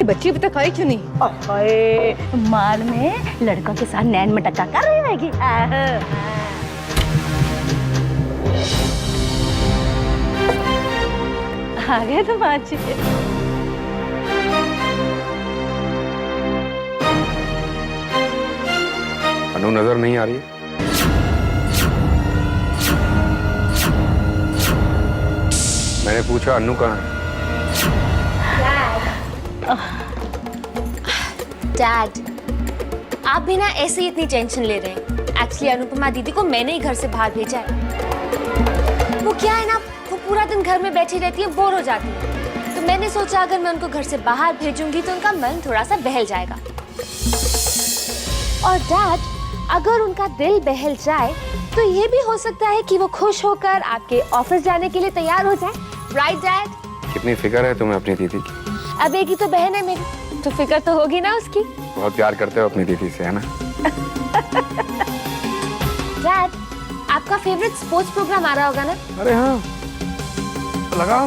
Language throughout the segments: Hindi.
बच्ची भी तो खाई क्यों नहीं? अरे माल में लड़कों के साथ नैन मटक्का कर रही होगी। आ गए तुम आज। अनु नजर नहीं आ रही है? मैंने पूछा अनु कहाँ है? डैड, आप भी ना ऐसे ही इतनी टेंशन ले रहे हैं। एक्चुअली अनुपमा दीदी को मैंने ही घर से बाहर भेजा है। वो क्या है ना, वो पूरा दिन घर में बैठी रहती है, बोर हो जाती है। तो मैंने सोचा अगर मैं उनको घर से बाहर भेजूंगी तो उनका मन थोड़ा सा बहल जाएगा। और डैड, अगर उनका दिल बहल जाए तो ये भी हो सकता है कि वो खुश होकर आपके ऑफिस जाने के लिए तैयार हो जाए। Right dad? कितनी फिक्र है तुम्हें अपनी दीदी की? अब एक ही तो बहन है मेरी, तो फिक्र तो होगी ना उसकी। बहुत प्यार करते हो अपनी दीदी से, है ना? डैड, आपका फेवरेट स्पोर्ट्स प्रोग्राम आ रहा होगा ना? अरे हाँ, लगाओ।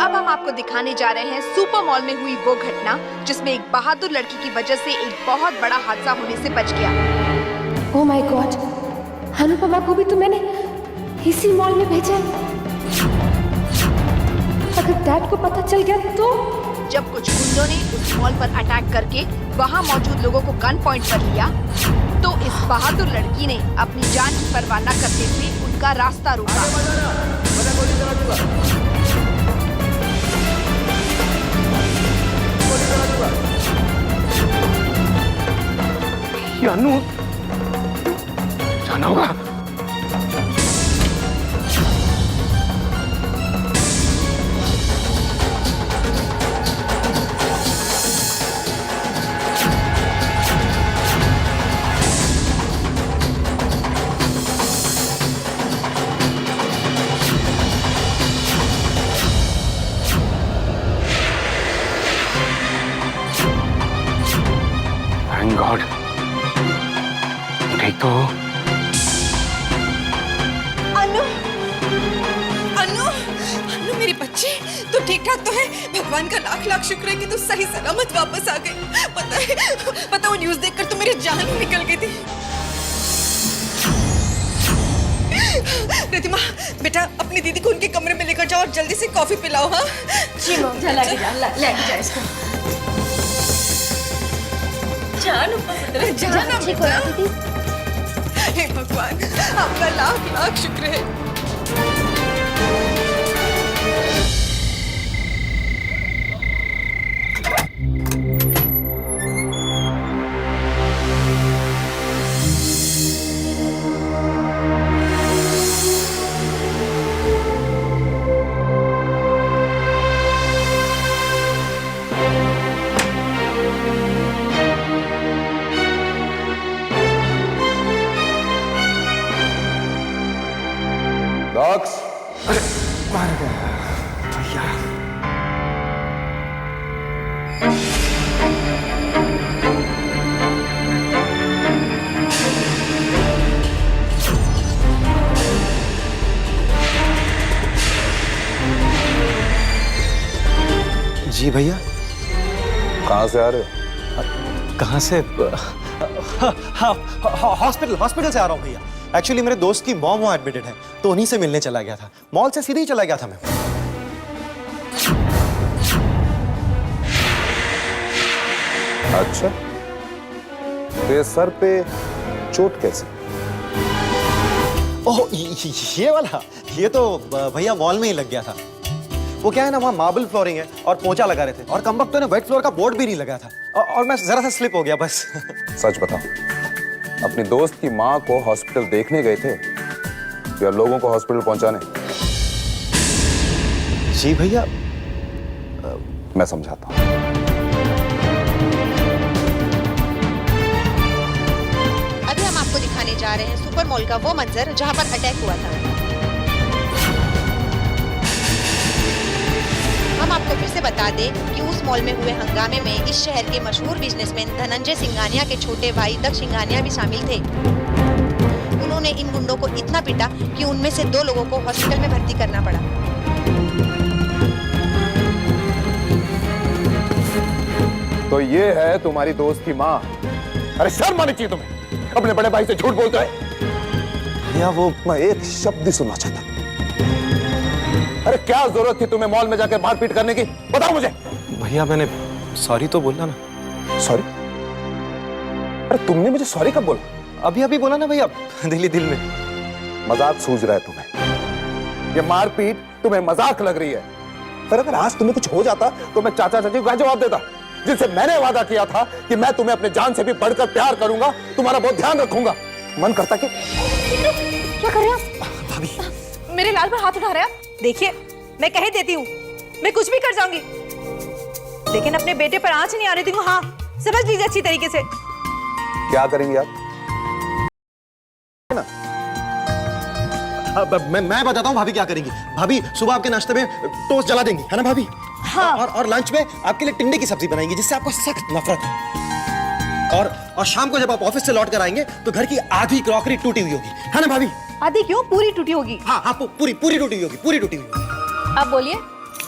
अब हम आपको दिखाने जा रहे हैं सुपर मॉल में हुई वो घटना जिसमें एक बहादुर लड़की की वजह से एक बहुत बड़ा हादसा होने से बच गया। ओह माय गॉड, अनुपमा को भी तो मैंने इसी मॉल में भेजा है। अगर डैड को पता चल गया तो? जब कुछ गुंडों ने उस मॉल पर अटैक करके वहां मौजूद लोगों को गन पॉइंट पर लिया तो इस बहादुर लड़की ने अपनी जान की परवाह न करते हुए उनका रास्ता रोका। ये अनु जाना होगा। Thank God. ठीक तो हो? अनु, अनु, अनु मेरी बच्ची, तू ठीक ठाक तो है? भगवान का लाख लाख शुक्र है कि तू सही सलामत वापस आ गई। पता वो न्यूज़ देखकर तो मेरी जान ही निकल गई थी। रितिमा, बेटा अपनी दीदी को उनके कमरे में लेकर जाओ और जल्दी से कॉफी पिलाओ। हाँ जी मम्मी, लेके जा इसको। जाना ठीक हो रहा दीदी? हे भगवान, आपका लाख लाख शुक्र है। डॉक्स, अरे मार गया भैया। जी भैया। कहाँ से आ रहे हो? कहाँ से? हॉस्पिटल से आ रहा हूँ भैया। एक्चुअली मेरे दोस्त की मॉम वहाँ एडमिटेड है, तो उन्हीं से मिलने चला गया था। मॉल से सीधे ही चला गया था मैं। अच्छा, तेरे सर पे चोट कैसे? ओह ये वाला, ये तो भैया मॉल में ही लग गया था। वो क्या है ना, वहाँ मार्बल फ्लोरिंग है और पोंछा लगा रहे थे और कमबख्तों ने व्हाइट फ्लोर का बोर्ड भी नहीं लगाया था और मैं जरा सा स्लिप हो गया बस। सच बताओ, अपनी दोस्त की माँ को हॉस्पिटल देखने गए थे या लोगों को हॉस्पिटल पहुंचाने? जी भैया। मैं समझाता हूँ। अभी हम आपको दिखाने जा रहे हैं सुपर मॉल का वो मंजर जहां पर अटैक हुआ था। हम आपको फिर से बता दें कि उस मॉल में हुए हंगामे में इस शहर के मशहूर बिजनेसमैन धनंजय सिंघानिया के छोटे भाई दक्ष सिंघानिया भी शामिल थे। उन्होंने उन्होंने इन गुंडों को इतना पीटा कि उनमें से 2 लोगों को हॉस्पिटल में भर्ती करना पड़ा। तो ये है तुम्हारी दोस्त की माँ। अरे शर्म आनी चाहिए तुम्हें, अपने बड़े भाई से झूठ बोलते है। भैया वो मैं एक शब्द नहीं सुनना चाहता। अरे क्या जरूरत थी तुम्हें मॉल में जाकर मारपीट करने की, बताओ मुझे। भैया मैंने सॉरी तो बोला ना। सॉरी? अरे तुमने मुझे सॉरी कब बोला? अभी अभी बोला ना भैया, दिल में। मजाक सूझ रहा है तुम्हें? ये मारपीट तुम्हें मजाक लग रही है? पर अगर आज तुम्हें कुछ हो जाता तो मैं चाचा चाची को क्या जवाब देता, जिनसे मैंने वादा किया था कि मैं तुम्हें अपने जान से भी बढ़कर प्यार करूंगा, तुम्हारा बहुत ध्यान रखूंगा। मन करता कि क्या कर रहे हैं आप? भाभी मेरे लाल पर हाथ उठा रहे हैं आप? देखिए मैं कह देती हूँ, मैं कुछ भी कर जाऊंगी, लेकिन अपने बेटे पर आंच नहीं आ रही थी। हाँ समझ लीजिए अच्छी तरीके से। क्या करेंगे आप? अब मैं बताता हूँ भाभी क्या करेंगी। भाभी सुबह आपके नाश्ते में टोस्ट जला देंगी, है ना भाभी? हाँ। और लंच में आपके लिए टिंडे की सब्जी बनाएंगी, जिससे आपको सख्त नफरत है। और शाम को जब आप ऑफिस से लौट कर आएंगे तो घर की आधी क्रॉकरी टूटी हुई होगी, है ना भाभी? आधी क्यों, पूरी टूटी होगी। हाँ पूरी टूटी हुई होगी, पूरी टूटी हुई होगी। आप बोलिए,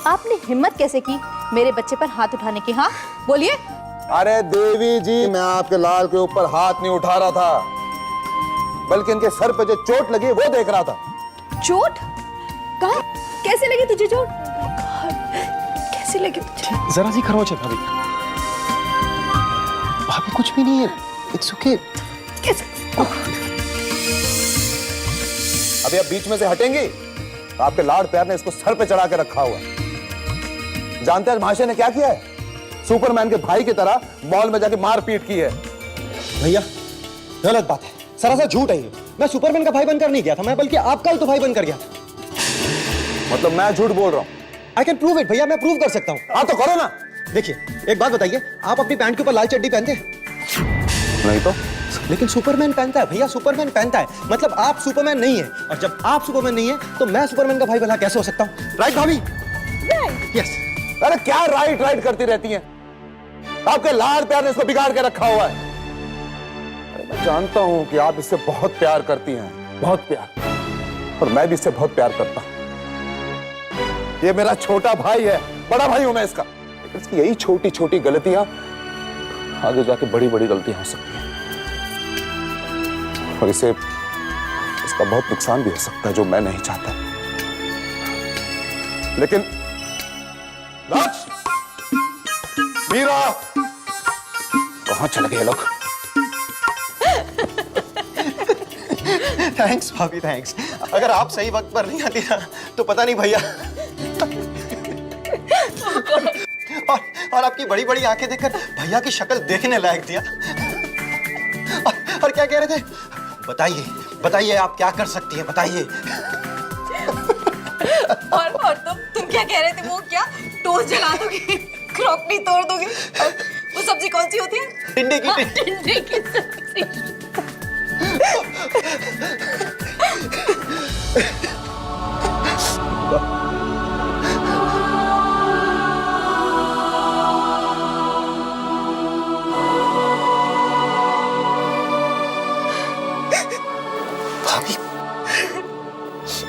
आपने हिम्मत कैसे की मेरे बच्चे पर हाथ उठाने की? हाँ बोलिए। अरे देवी जी, मैं आपके लाल के ऊपर हाथ नहीं उठा रहा था, बल्कि इनके सर पे जो चोट लगी वो देख रहा था। चोट? कहाँ? कैसे लगी तुझे चोट? कैसे लगी तुझे? जरा सी खरोच है भाभी। भाभी कुछ भी नहीं है, इट्स ओके। कैसे? अभी आप बीच में से हटेंगी? आपके लाड़ प्यार ने इसको सर पे चढ़ा के रखा हुआ है। जानते हैं महाशय ने क्या किया है? सुपरमैन के भाई की तरह मॉल में जाके मारपीट की है। भैया गलत बात है, सरासर झूठ है ये। मैं सुपरमैन का भाई बनकर नहीं गया था, मैं बल्कि आपका ही तो भाई बनकर गया था। मतलब मैं झूठ बोल रहा हूँ? आई कैन प्रूव इट भैया, मैं प्रूव कर सकता हूँ। हाँ तो करो ना। देखिए एक बात बताइए, आप अपनी पैंट के ऊपर लाल चड्डी पहनते हैं? नहीं तो? लेकिन सुपरमैन पहनता है भैया, सुपरमैन पहनता है। मतलब आप सुपरमैन नहीं है, और जब आप सुपरमैन नहीं है तो मैं सुपरमैन का भाई भला कैसे हो सकता हूँ? राइट भाभी? यस। अरे क्या राइट करती रहती हैं? आपके लाड़ प्यार ने इसको बिगाड़ के रखा हुआ है। अरे मैं जानता हूं कि आप इससे बहुत प्यार करती हैं, बहुत प्यार, और मैं भी इससे बहुत प्यार करता हूं। ये मेरा छोटा भाई है, बड़ा भाई हूं मैं इसका, लेकिन इसकी यही छोटी छोटी गलतियां आगे जाके बड़ी बड़ी गलतियां हो सकती हैं, और इसका बहुत नुकसान भी हो सकता है, जो मैं नहीं चाहता। लेकिन राज, मीरा, कहां चले गए लोग? थैंक्स भाभी, थैंक्स। अगर आप सही वक्त पर नहीं आती ना तो पता नहीं भैया। और आपकी बड़ी बड़ी आंखें देखकर भैया की शक्ल देखने लायक थी। और क्या कह रहे थे? बताइए बताइए, आप क्या कर सकती हैं, बताइए। और तुम क्या कह रहे थे? वो क्या टोस्ट जला दोगे, क्रॉकरी तोड़ दोगे? वो सब्जी कौन सी होती है? टिंडे की। टिंडे की सब्जी। भाभी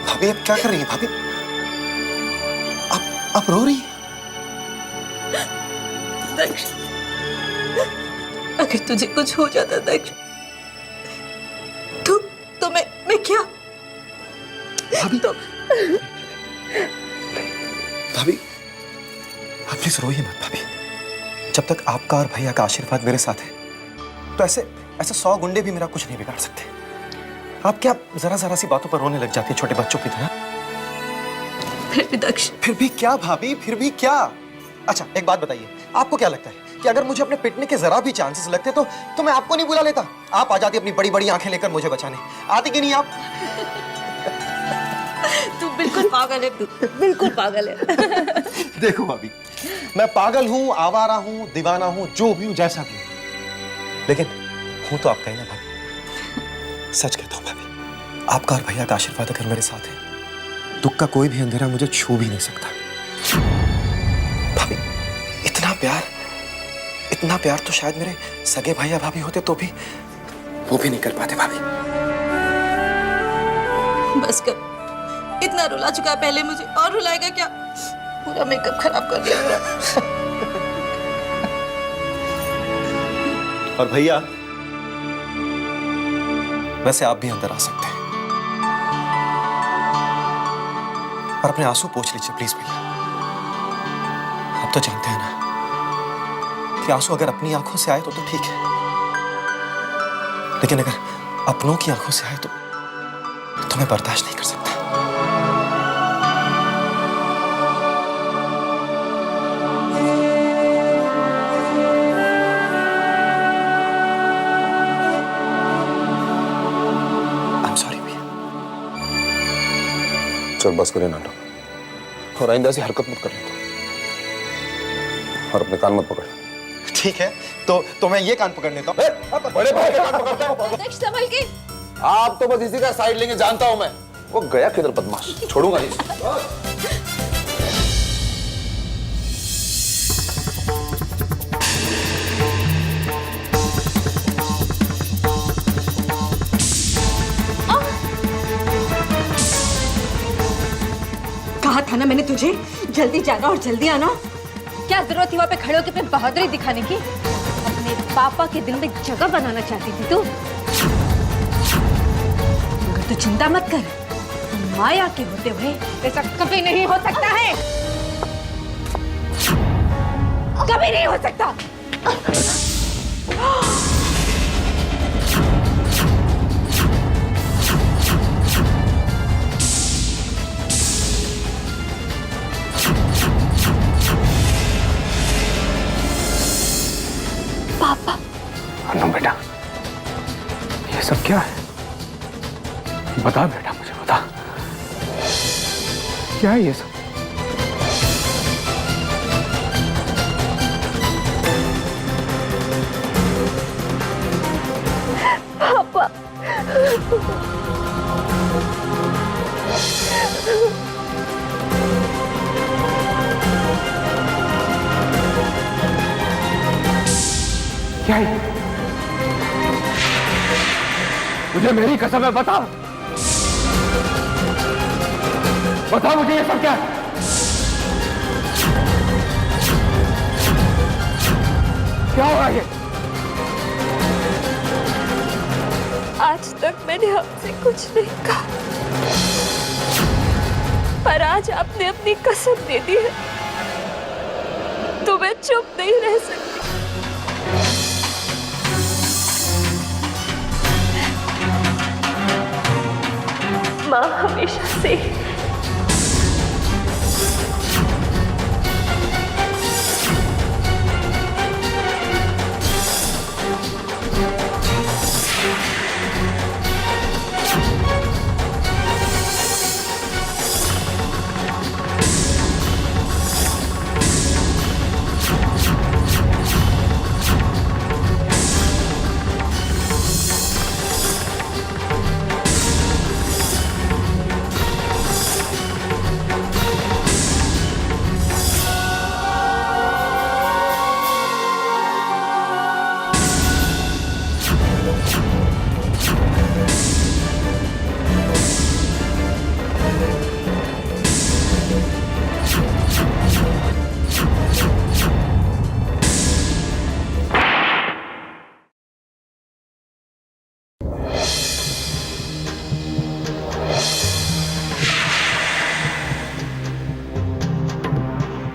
भाभी आप क्या कर रही हैं भाभी? आप रो रही हैं? दक्ष, अगर तुझे कुछ हो जाता दक्ष, तो मैं क्या? भाभी भाभी आप प्लीज रोइए मत भाभी। जब तक आपका और भैया का आशीर्वाद मेरे साथ है तो ऐसे 100 गुंडे भी मेरा कुछ नहीं बिगाड़ सकते। आप क्या जरा सी बातों पर रोने लग जाती है छोटे बच्चों की तरह? फिर भी दक्ष, फिर भी क्या भाभी, फिर भी क्या? अच्छा एक बात बताइए, आपको क्या लगता है कि अगर मुझे अपने पिटने के जरा भी चांसेस लगते तो मैं आपको नहीं बुला लेता? आप आ जाती अपनी बड़ी बड़ी आंखें लेकर मुझे बचाने, आती कि नहीं आप? तू बिल्कुल पागल है, बिल्कुल पागल है। देखो भाभी, मैं पागल हूं, आवारा हूं, दीवाना हूं, जो भी हूं, जैसा भी हूं, लेकिन हूं तो आपका ही ना भाभी। सच कहता हूं भाभी, आपका और भैया का आशीर्वाद अगर मेरे साथ है, दुख का कोई भी अंधेरा मुझे छू भी नहीं सकता। भाभी इतना प्यार तो शायद मेरे सगे भैया भाभी होते तो भी वो भी नहीं कर पाते भाभी। बस कर, इतना रुला चुका है पहले मुझे, और रुलाएगा क्या? पूरा मेकअप खराब कर दिया मेरा। और भैया, वैसे आप भी अंदर आ सकते हैं और अपने आंसू पोंछ लीजिए प्लीज भैया। आप तो जानते हैं ना कि आंसू अगर अपनी आंखों से आए तो ठीक है, लेकिन अगर अपनों की आंखों से आए तो मैं बर्दाश्त नहीं कर सकता। चल बस करिए नाटक, और आइंदा ऐसी हरकत मत कर लेते, और अपने कान मत पकड़। ठीक है, तो मैं ये कान पकड़ लेता हूँ। बड़े भाई के कान पकड़ते हैं। नेक्स्ट संभल के। आप तो बस इसी का साइड लेंगे, जानता हूं मैं। वो गया किधर बदमाश, छोड़ूंगा नहीं। कहा था ना मैंने तुझे, जल्दी जाना और जल्दी आना। क्या जरूरत थी वहां पे खड़े होकर अपनी बहादुरी दिखाने की? अपने पापा के दिल में जगह बनाना चाहती थी तू। मगर तू चिंता मत कर, माया के होते हुए ऐसा कभी नहीं हो सकता है, कभी नहीं हो सकता। अनु बेटा, ये सब क्या है? बता बेटा, मुझे बता, क्या है ये सब? पापा, क्या है? मुझे मेरी कसम है, बता मुझे ये सब क्या है? क्या हो रहा है? आज तक मैंने आपसे कुछ नहीं कहा, पर आज आपने अपनी कसम दे दी है, तो मैं चुप नहीं रह सकती। माँ हमेशा से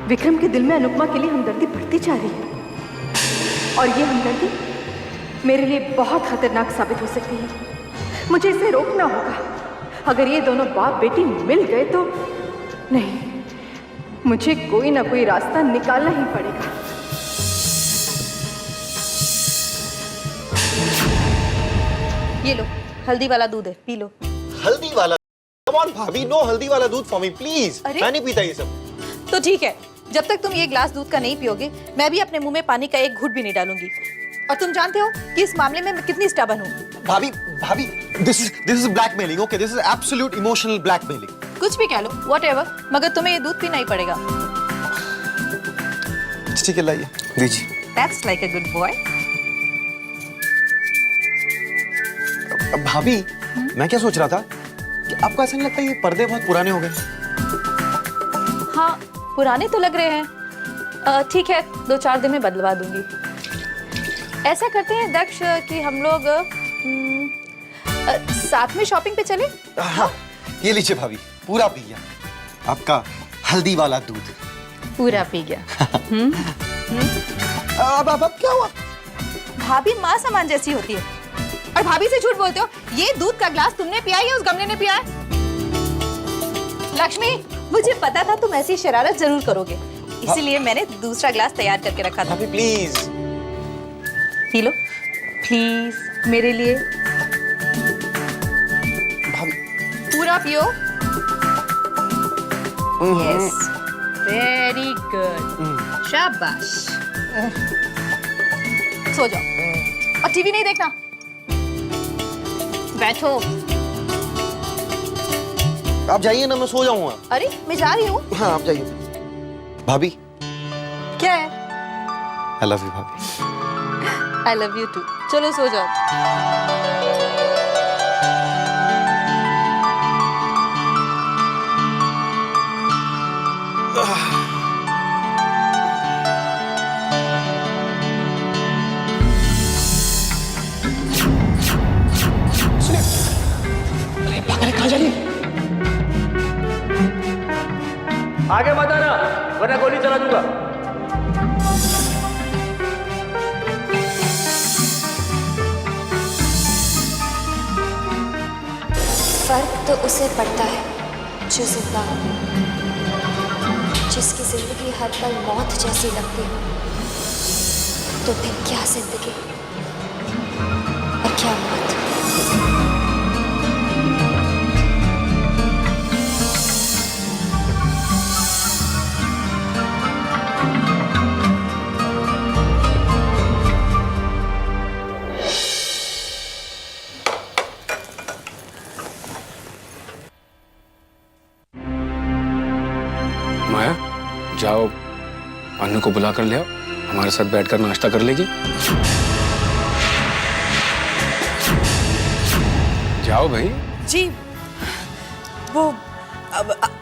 विक्रम के दिल में अनुपमा के लिए हमदर्दी बढ़ती जा रही है, और ये हमदर्दी मेरे लिए बहुत खतरनाक साबित हो सकती है। मुझे इसे रोकना होगा। अगर ये दोनों बाप बेटी मिल गए तो नहीं, मुझे कोई ना कोई रास्ता निकालना ही पड़ेगा। ये लो, हल्दी वाला दूध है, पी लो। हल्दी वाला? कम ऑन भाभी, नो हल्दी वाला दूध फॉर मी प्लीज। अरे? मैं नहीं पीता ये सब। तो ठीक है, जब तक तुम ये ग्लास दूध का नहीं पियोगे, मैं भी अपने मुंह में पानी का एक घूंट भी नहीं डालूंगी। और तुम जानते हो कि इस मामले में मैं कितनी स्टबर्न हूँ। भाभी, this is blackmailing, okay? This is absolute emotional blackmailing. कुछ भी कह लो, व्हाटएवर, मगर तुम्हें ये दूध पीना ही पड़ेगा। ठीक है, लाइए, दीजिए। That's like a good boy. भाभी, मैं क्या सोच रहा था आपको ऐसा नहीं लगता ये पर्दे बहुत पुराने हो गए? हाँ, पुराने तो लग रहे हैं। ठीक है, 2-4 दिन में बदलवा दूंगी। ऐसा करते हैं दक्ष कि हम लोग साथ में शॉपिंग पे चले। हाँ, ये लीजिए भाभी, पूरा पी गया आपका हल्दी वाला दूध। पूरा पी गया। अब क्या हुआ? भाभी माँ समान जैसी होती है और भाभी से झूठ बोलते हो। ये दूध का ग्लास तुमने पिया या उस गमले ने पिया है? लक्ष्मी, मुझे पता था तुम ऐसी शरारत जरूर करोगे, इसीलिए मैंने दूसरा ग्लास तैयार करके रखा था। भाभी प्लीज पी लो प्लीज, मेरे लिए। भाभी। पूरा पियो। यस, वेरी गुड, शाबाश। सो जाओ और टीवी नहीं देखना। बैठो। आप जाइए ना, मैं सो जाऊंगा। अरे मैं जा रही हूँ। हाँ आप जाइए। भाभी, क्या है? आई लव यू भाभी। I love you too. चलो सो जाओ। आगे मत आना वरना गोली चला दूंगा। फर्क तो उसे पड़ता है जो जिंदा हो, जिसकी जिंदगी हर पल मौत जैसी लगती हो। तो फिर क्या जिंदगी और क्या मौत। माया, जाओ अनु को बुला कर ले आओ, हमारे साथ बैठकर नाश्ता कर लेगी। जाओ भाई। जी, वो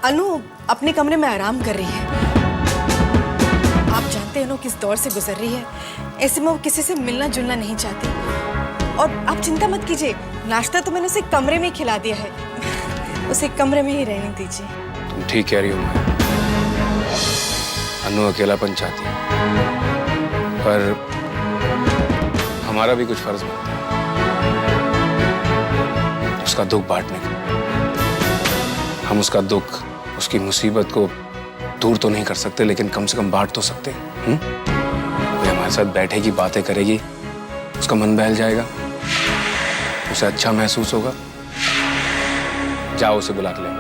अनु अपने कमरे में आराम कर रही है। आप जानते हैं ना किस दौर से गुजर रही है, ऐसे में वो किसी से मिलना जुलना नहीं चाहती। और आप चिंता मत कीजिए, नाश्ता तो मैंने उसे कमरे में ही खिला दिया है। उसे कमरे में ही रहने दीजिए। तुम ठीक कह रही हो माया, अनु अकेलापन चाहती है, पर हमारा भी कुछ फर्ज बनता है उसका दुख बांटने का। हम उसका दुख, उसकी मुसीबत को दूर तो नहीं कर सकते, लेकिन कम से कम बांट तो सकते हैं। वो हमारे साथ बैठेगी, बातें करेगी, उसका मन बहल जाएगा, उसे अच्छा महसूस होगा। जाओ उसे बुला के ले आओ।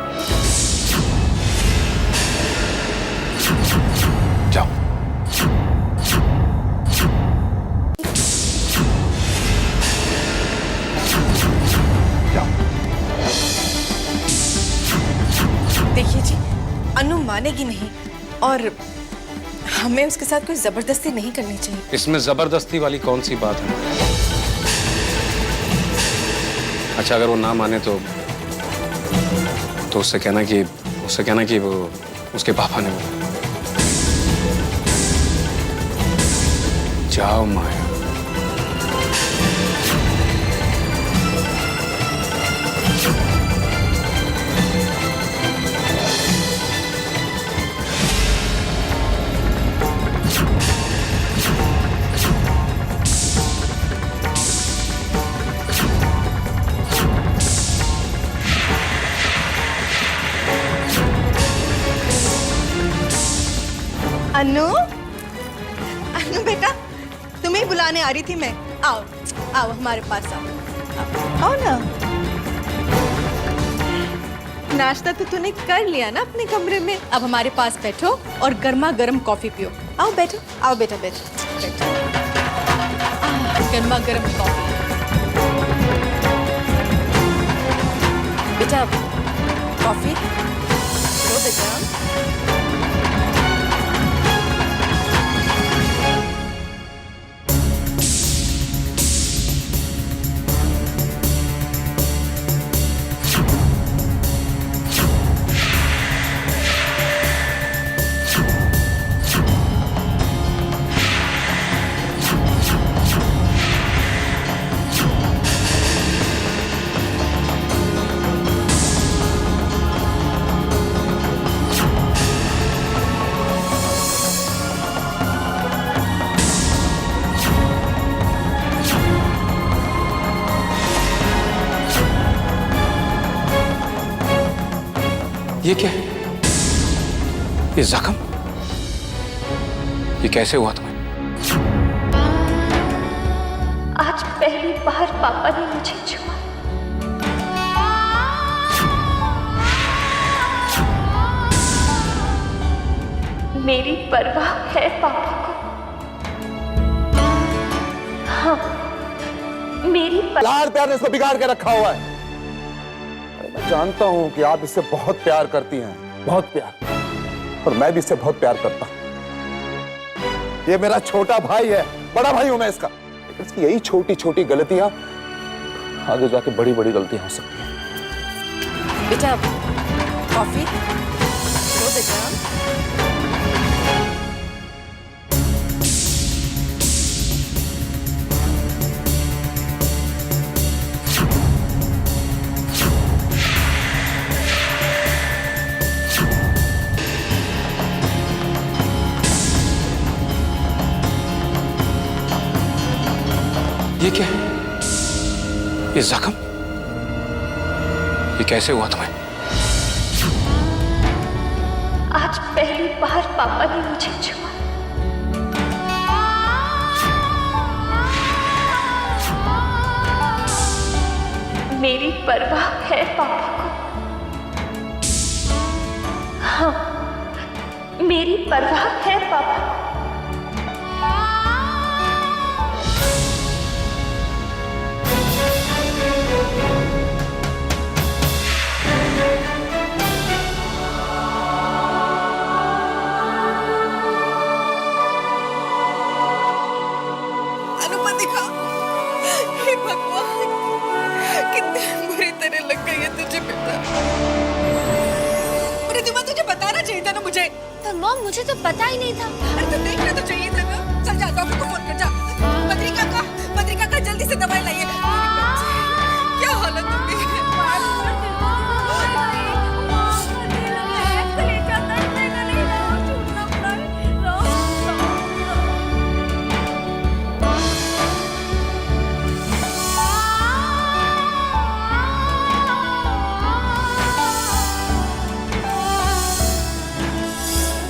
जाओ। देखिए जी, अनु मानेगी नहीं और हमें उसके साथ कोई जबरदस्ती नहीं करनी चाहिए। इसमें जबरदस्ती वाली कौन सी बात है? अच्छा, अगर वो ना माने तो उससे कहना कि वो उसके पापा ने बोला। जाओ माया। अनु, अनु बेटा, तुम्हें बुलाने आ रही थी मैं। आओ आओ हमारे पास आओ। आओ ना। नाश्ता तो तूने कर लिया ना अपने कमरे में, अब हमारे पास बैठो और गर्मा गर्म कॉफी पियो। आओ बैठो, आओ बेटा बैठो बैठो। गर्मा गर्म कॉफी। बेटा कॉफी लो बेटा। ये क्या है? ये जख्म? ये कैसे हुआ तुम्हें? आज पहली बार पापा ने मुझे छुआ। मेरी परवाह है पापा को। हाँ, मेरी लाड़ प्यार ने इसको बिगाड़ के रखा हुआ है। अरे मैं जानता हूं कि आप इससे बहुत प्यार करती हैं, बहुत प्यार, और मैं भी इससे बहुत प्यार करता हूं। ये मेरा छोटा भाई है, बड़ा भाई हूं मैं इसका, लेकिन इसकी यही छोटी छोटी गलतियां आगे जाके बड़ी बड़ी गलतियां हो सकती हैं। बेटा कॉफी लो बेटा। ये क्या है? ये जख्म? ये कैसे हुआ तुम्हें? आज पहली बार पापा ने मुझे छुआ। मेरी परवाह है पापा को। हाँ, मेरी परवाह है पापा को। अनुपम दिखा। हे भगवान, कितनी बुरी तरह लग गई है तुझे बेटा। रिद्धिमा तुझे बताना चाहिए था ना मुझे। पर मॉम मुझे तो पता ही नहीं था। अरे तो देखना तो चाहिए था ना। चल जा डॉक्टर को फोन कर जा। पत्रिका का जल्दी से दवाई लाइए। क्या हालत हो गई है?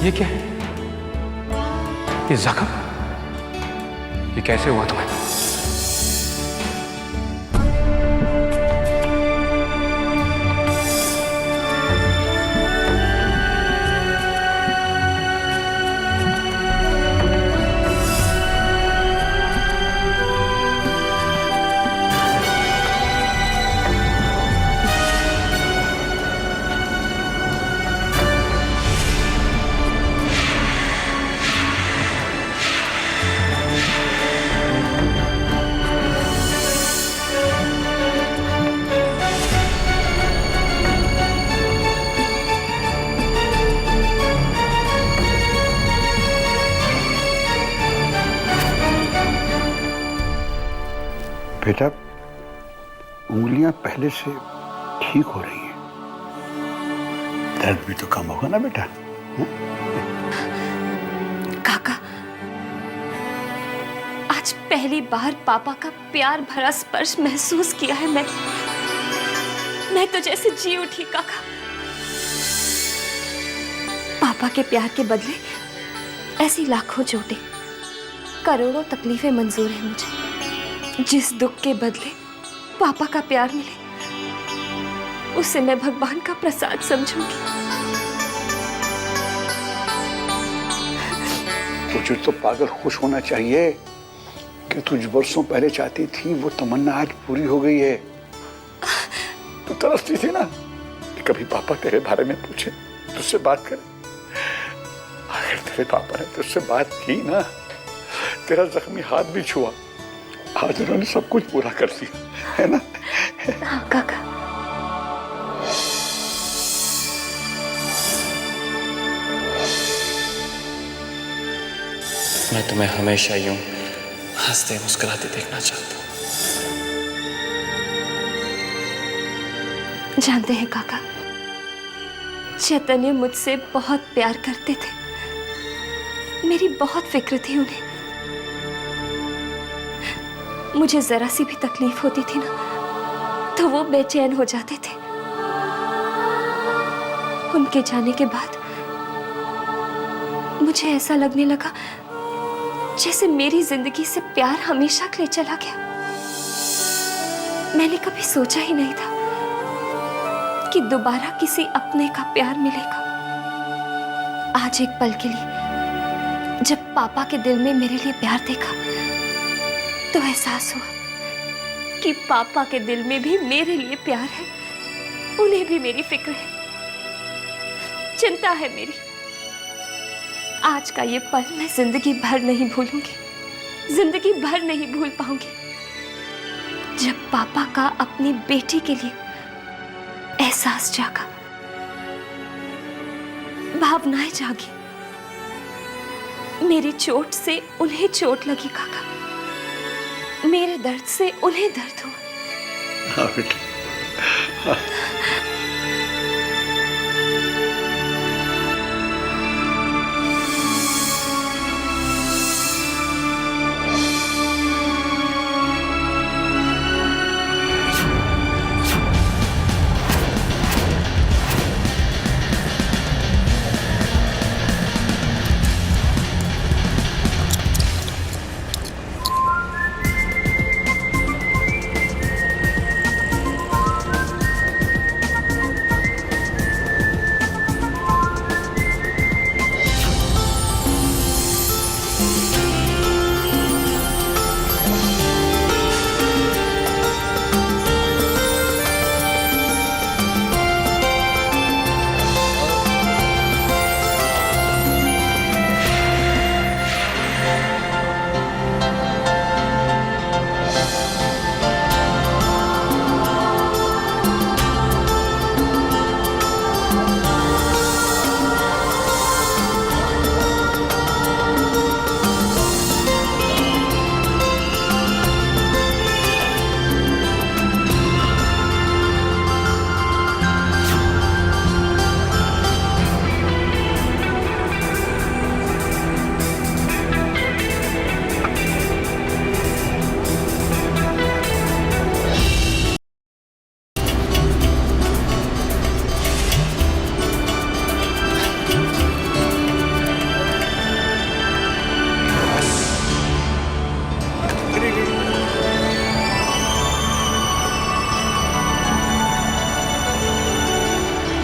ये क्या है? ये जख्म? ये कैसे हुआ तुम्हें? बेटा, उंगलियां पहले से ठीक हो रही हैं। दर्द भी तो कम होगा ना बेटा? काका, आज पहली बार पापा का प्यार भरा स्पर्श महसूस किया है मैं तो जैसे जी उठी काका। पापा के प्यार के बदले ऐसी लाखों चोटें, करोड़ों तकलीफें मंजूर हैं मुझे। जिस दुख के बदले पापा का प्यार मिले, उसे मैं भगवान का प्रसाद समझूंगी। तुझे तो पागल खुश होना चाहिए कि तुझ वर्षों पहले चाहती थी, वो तमन्ना आज पूरी हो गई है। तू तरसती थी ना कि कभी पापा तेरे बारे में पूछे, तुझसे बात करे। अगर तेरे पापा ने तुझसे बात की ना, तेरा जख्मी हाथ भी छुआ, आज उन्होंने सब कुछ पूरा कर दिया, है ना? हाँ काका। मैं तुम्हें हमेशा यूं हंसते मुस्कुराते देखना चाहता हूं। जानते हैं काका, चैतन्य मुझसे बहुत प्यार करते थे। मेरी बहुत फिक्र थी उन्हें। मुझे जरा सी भी तकलीफ होती थी ना, तो वो बेचैन हो जाते थे। उनके जाने के बाद मुझे ऐसा लगने लगा जैसे मेरी जिंदगी से प्यार हमेशा के लिए चला गया। मैंने कभी सोचा ही नहीं था कि दोबारा किसी अपने का प्यार मिलेगा। आज एक पल के लिए जब पापा के दिल में मेरे लिए प्यार देखा तो एहसास हुआ कि पापा के दिल में भी मेरे लिए प्यार है, उन्हें भी मेरी फिक्र है, चिंता है मेरी। आज का ये पल मैं जिंदगी भर नहीं भूलूंगी, जिंदगी भर नहीं भूल पाऊंगी। जब पापा का अपनी बेटी के लिए एहसास जागा, भावनाएं जागी, मेरी चोट से उन्हें चोट लगी काका, मेरे दर्द से उन्हें दर्द हुआ। हाँ बेटा,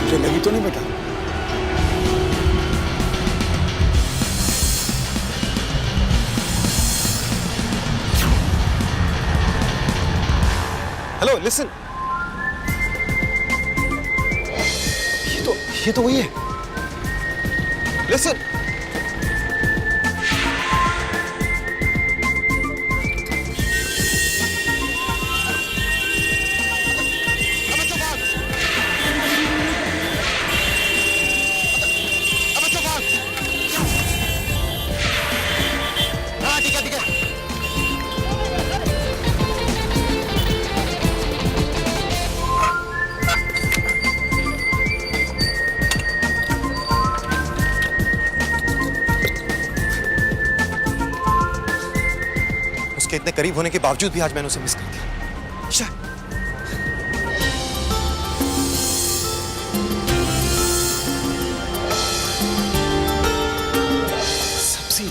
तुझे लगी तो नहीं बेटा? हेलो लिसन, ये तो वही है। लिसन, हाँ ठीक है ठीक है। उसके इतने करीब होने के बावजूद भी आज मैंने उसे मिस कर दिया। शायद सब्जी,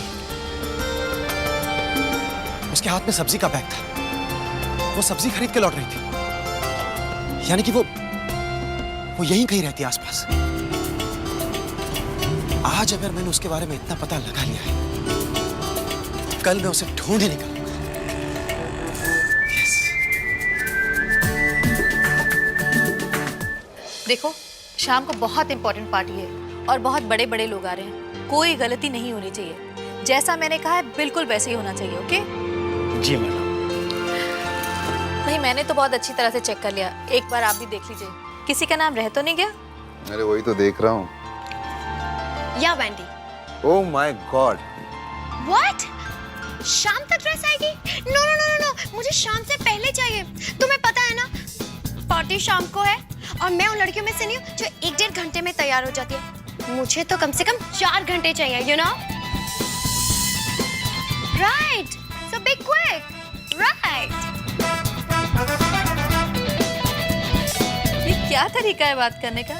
उसके हाथ में सब्जी का बैग था। वो सब्जी खरीद के लौट रही थी, यानी कि वो यहीं कहीं रहती है आसपास। आज अगर मैंने उसके बारे में इतना पता लगा लिया है, कल मैं उसे ढूंढ ही निकालूंगा। देखो, शाम को बहुत इंपॉर्टेंट पार्टी है और बहुत बड़े बड़े लोग आ रहे हैं। कोई गलती नहीं होनी चाहिए। जैसा मैंने कहा है बिल्कुल वैसे ही होना चाहिए। ओके? जी मैडम। भाई मैंने तो बहुत अच्छी तरह से चेक कर लिया, एक बार आप भी देख लीजिए। किसी का नाम रह तो नहीं गया? अरे वही तो देख रहा हूँ। या Vendée. Oh my God. What? शाम तक ड्रेस आएगी? नो नो नो नो, मुझे शाम से पहले चाहिए। तुम्हें पता है ना, पार्टी शाम को है और मैं उन लड़कियों में से नहीं हूँ जो 1-1.5 घंटे में तैयार हो जाती है। मुझे तो कम से कम 4 घंटे चाहिए, you know? Right, so be quick, right? ये क्या तरीका है बात करने का?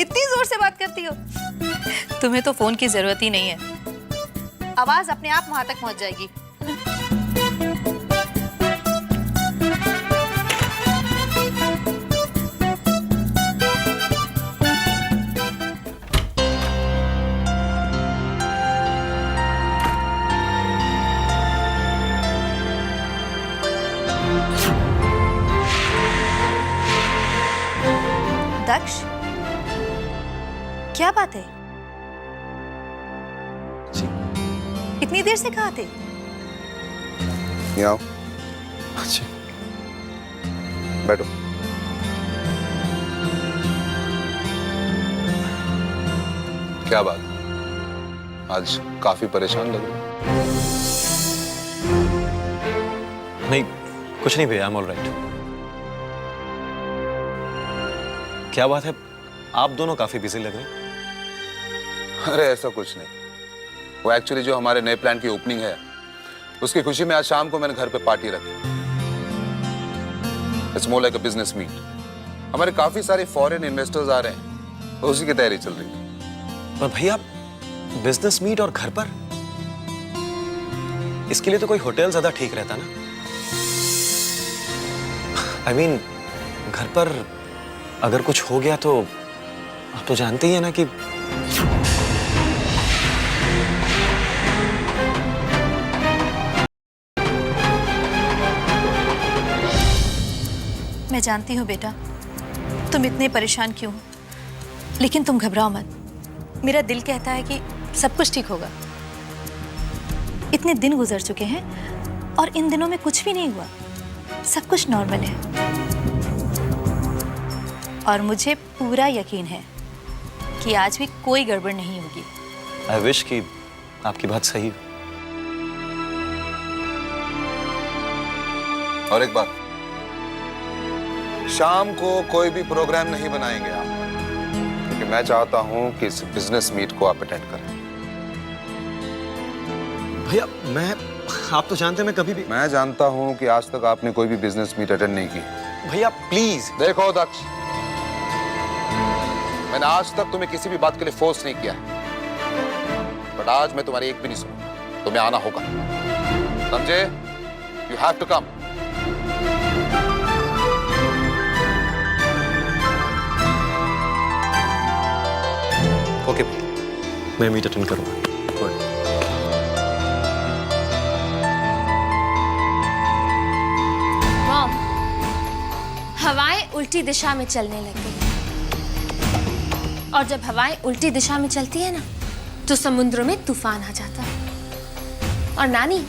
इतनी जोर से बात करती हो। तुम्हें तो फोन की जरूरत ही नहीं है, आवाज अपने आप वहां तक पहुंच जाएगी। दक्ष, क्या बात है? जी। इतनी देर से कहाँ थे? यहाँ आओ, अच्छा। बैठो। क्या बात, आज काफी परेशान लग रहे हो। नहीं, कुछ नहीं भैया, आई एम ऑल राइट। क्या बात है, आप दोनों काफी बिजी लग रहे हैं। अरे ऐसा कुछ नहीं, वो एक्चुअली जो हमारे नए प्लान की ओपनिंग है उसकी खुशी में आज शाम को मैंने घर पे पार्टी रखी। It's more like a business meet. हमारे काफी सारे फॉरेन इन्वेस्टर्स आ रहे हैं, तो उसी की तैयारी चल रही है। पर भैया, बिजनेस मीट और घर पर, इसके लिए तो कोई होटल ज्यादा ठीक रहता ना। आई मीन, घर पर अगर कुछ हो गया तो आप तो जानते ही है ना कि मैं जानती हूँ बेटा, तुम इतने परेशान क्यों हो, लेकिन तुम घबराओ मत। मेरा दिल कहता है कि सब कुछ ठीक होगा। इतने दिन गुजर चुके हैं और इन दिनों में कुछ भी नहीं हुआ, सब कुछ नॉर्मल है। और मुझे पूरा यकीन है कि आज भी कोई गड़बड़ नहीं होगी। आई विश कि आपकी बात सही हो। और एक बात, शाम को कोई भी प्रोग्राम नहीं बनाएंगे आप, क्योंकि मैं चाहता हूं कि इस बिजनेस मीट को आप अटेंड करें। भैया, आप तो जानते हैं मैं कभी भी। मैं जानता हूं कि आज तक आपने कोई भी बिजनेस मीट अटेंड नहीं की। भैया प्लीज। देखो दक्ष, मैंने आज तक तुम्हें किसी भी बात के लिए फोर्स नहीं किया, बट आज मैं तुम्हारी एक भी नहीं सुनूंगा। तुम्हें आना होगा, समझे? You have to come. Okay, मैं मीट अटेंड करूंगा। मॉम, हवाएं उल्टी दिशा में चलने लग गई, और जब हवाएं उल्टी दिशा में चलती है ना, तो समुद्रों में तूफान आ जाता है। और नानी,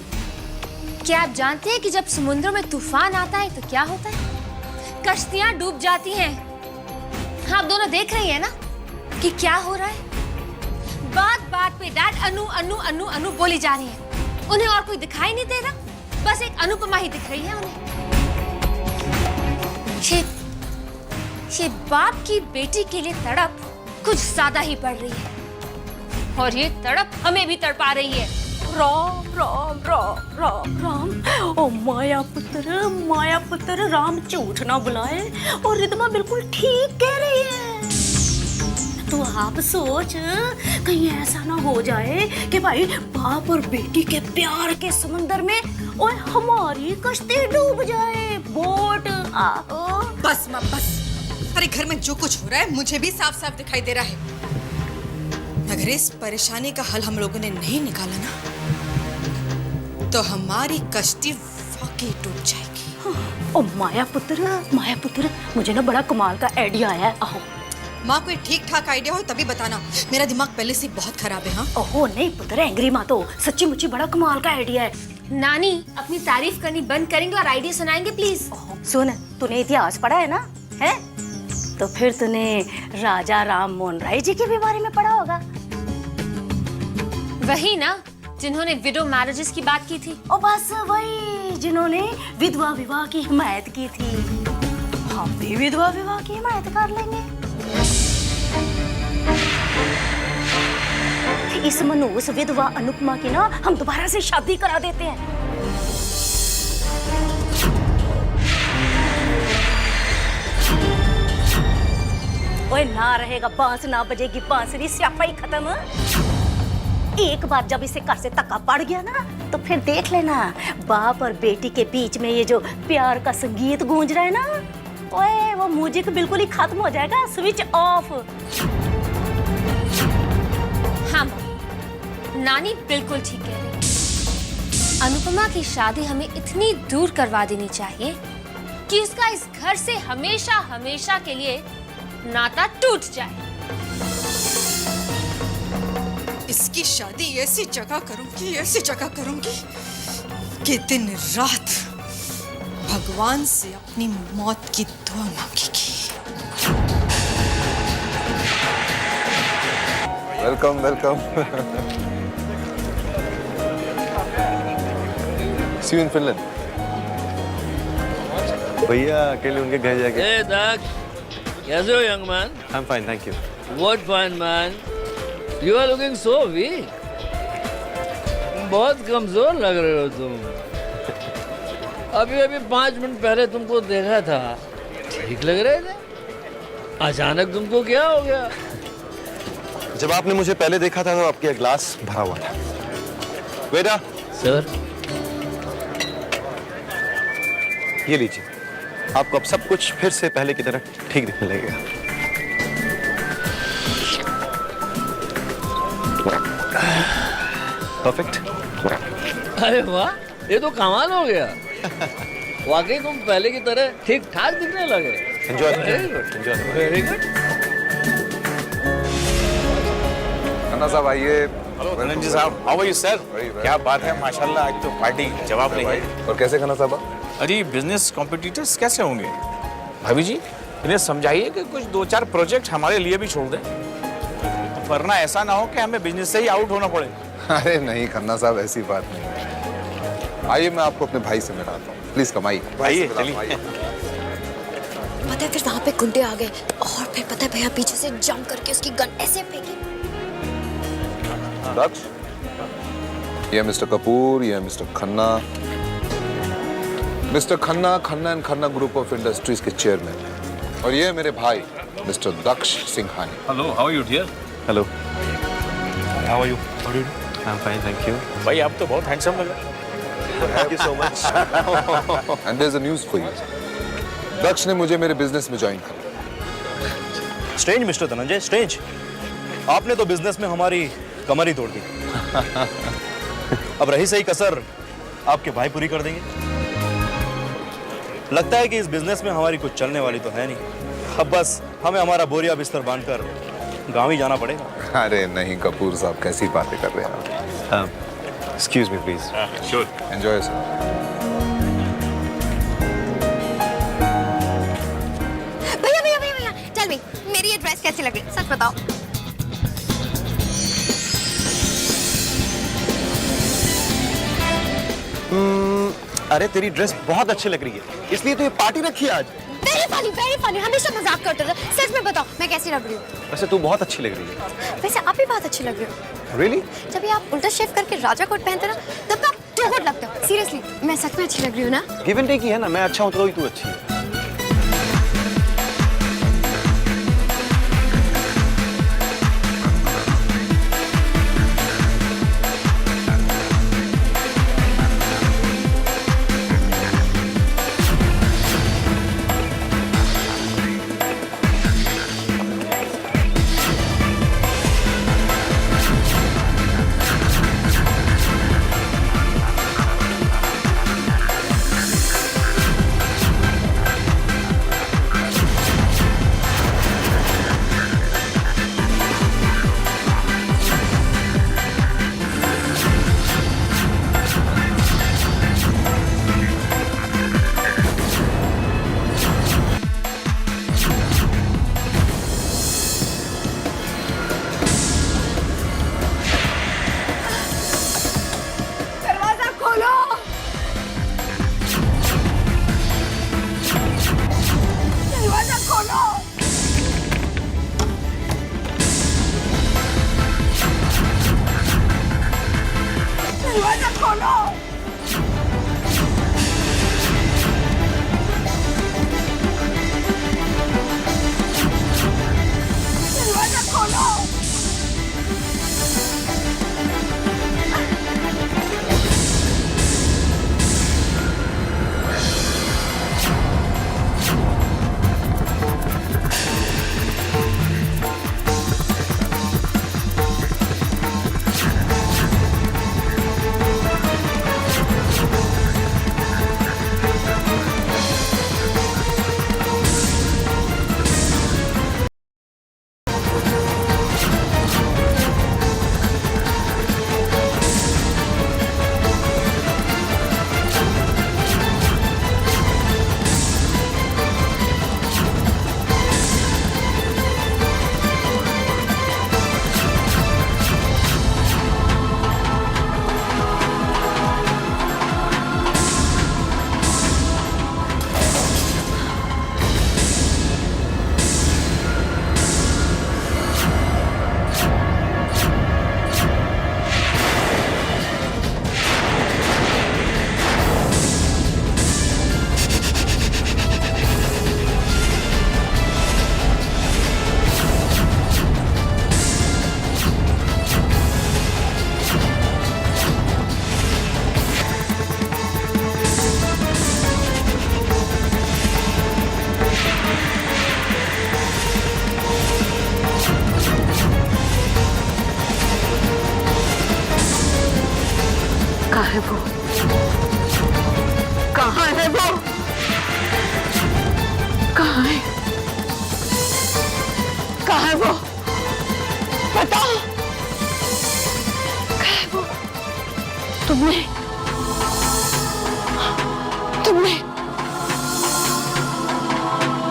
क्या आप जानते हैं कि जब समुद्रों में तूफान आता है तो क्या होता है? कश्तियां डूब जाती हैं। आप दोनों देख रही हैं ना कि क्या हो रहा है। बात बात पे डैड अनु अनु अनु अनु बोली जा रही है। उन्हें और कोई दिखाई नहीं दे रहा, बस एक अनुपमा ही दिख रही है उन्हें। ये बाप की बेटी के लिए तड़प कुछ ज्यादा ही बढ़ रही है, और ये तड़प हमें भी तड़पा रही है। राम राम राम राम राम। ओ माया पुत्र राम झूठ ना बुलाए, और रिदमा बिल्कुल ठीक कह रही है। तो आप सोच, कहीं ऐसा ना हो जाए कि भाई बाप और बेटी के प्यार के समंदर में और हमारी कश्ती डूब जाए, बोट। आहो बस माँ बस। अरे घर में जो कुछ हो रहा है मुझे भी साफ साफ दिखाई दे रहा है। अगर इस परेशानी का हल हम लोगों ने नहीं निकाला ना, तो हमारी कश्ती वाकई डूब जाएगी। ओ माया पुत्र, मुझे ना बड़ा कमाल का आइडिया आया है। आहो माँ, कोई ठीक ठाक आइडिया हो तभी बताना, मेरा दिमाग पहले से बहुत खराब है। हाँ ओहो नहीं पुत्र, एंग्री मत हो, सच्ची मुच्ची बड़ा कमाल का आइडिया है। नानी, अपनी तारीफ करनी बंद करेंगे और आइडिया सुनाएंगे प्लीज। सुन, तूने इतिहास पढ़ा है ना? है तो फिर तूने राजा राम मोहन राय जी के भी बारे में पढ़ा होगा। वही ना जिन्होंने विडो मैरिजेस की बात की थी। और बस वही जिन्होंने विधवा विवाह की हिमायत की थी। हम भी विधवा विवाह की हिमायत कर लेंगे। इस मनोस विधवा अनुपमा की ना हम दोबारा से शादी करा देते हैं। ओए ना रहेगा बांस ना बजेगी बांसुरी, स्यापा ही खत्म। एक बार जब इसे घर से धक्का पड़ गया ना तो फिर देख लेना, बाप और बेटी के बीच में ये जो प्यार का संगीत गूंज रहा है ना, ओए वो म्यूजिक बिल्कुल ही खत्म हो जाएगा, स्विच ऑफ। हाँ नानी बिल्कुल ठीक कह रही है। अनुपमा की शादी हमें इतनी दूर करवा देनी चाहिए कि उसका इस घर से हमेशा हमेशा के लिए नाता टूट जाए। इसकी शादी ऐसी जगह करूंगी कि दिन रात भगवान से अपनी मौत की दुआ मांगेगी। Welcome welcome. See you in Finland. भैया अकेले उनके घर जाके। Hey, Doug. कैसे हो young man? I'm fine, thank you. What fine man? You are looking so weak. बहुत कमजोर लग रहे हो तुम। अभी 5 मिनट पहले तुमको देखा था, ठीक लग रहे थे। अचानक तुमको क्या हो गया? जब आपने मुझे पहले देखा था तो आपके ग्लास भरा हुआ था। बेटा। सर। ये लीजिए, आपको अब सब कुछ फिर से पहले की तरह ठीक दिखने लगेगा। परफेक्ट। अरे वाह, ये तो कमाल हो गया। वाकई तुम पहले की तरह ठीक ठाक दिखने लगे। Enjoy very good. खन्ना साहब आइए। रंजन जी साहब, हाउ आर यू सर? क्या बात है, माशाल्लाह आज तो पार्टी जवाब नहीं है। और कैसे खन्ना साहब? अरे बिजनेस कॉम्पिटिटर्स कैसे होंगे? भाभी जी इन्हें समझाइए कि कुछ 2-4 प्रोजेक्ट हमारे लिए भी छोड़ दें, वरना ऐसा ना हो कि हमें बिजनेस से ही आउट होना पड़े। अरे नहीं खन्ना साहब, ऐसी बात नहीं है। आइए मैं आपको अपने भाई से मिलाता हूँ, प्लीज कमाइए। आइए चलिए। पता है फिर वहां पे गुंडे आ गए और फिर पता है भैया पीछे से जंप करके उसकी गन ऐसे फेंकी। दक्ष, ये मिस्टर कपूर, ये mister Khanna. Mister Khanna Khanna and Khanna group of industries के चेयरमैन, और ये मेरे भाई mister Daksh Singhani. Hello, how are you dear? Hello, how are you? I am fine, thank you. भाई आप तो बहुत हैंडसम लग रहे हैं। Thank you so much. And there is a news for you. Daksh ने मुझे मेरे बिजनेस में ज्वाइन किया। Strange mister Dhananjay, strange. आपने तो बिजनेस में हमारी कमर ही तोड़ दी। अब रही सही कसर आपके भाई पूरी कर देंगे। लगता है कि इस बिजनेस में हमारी कुछ चलने वाली तो है नहीं। अब बस हमें हमारा बोरिया बिस्तर बांधकर गांव ही जाना पड़ेगा। अरे नहीं कपूर साहब, कैसी बातें कर रहे हैं आप? Excuse me please. Sure. Enjoy sir. भैया टेल मी, मेरी ये ड्रेस कैसी लग रही है, सच बताओ। अरे तेरी ड्रेस बहुत अच्छी लग रही है, इसलिए तो ये पार्टी रखी है आज। वेरी फनी, हमेशा मजाक करते थे। सच में बताओ मैं कैसी लग रही हूँ? वैसे तू बहुत अच्छी लग रही है। वैसे आप भी बहुत अच्छी लग रही हो। Really? जब ये आप उल्टा शेव करके राजा कोट पहनते ना, तब आप टू गुड लगते हो। सीरियसली, मैं सच में अच्छी लग रही हूँ ना? गिव एंड टेक ही है ना, मैं अच्छा हूँ तो ही तू अच्छी है।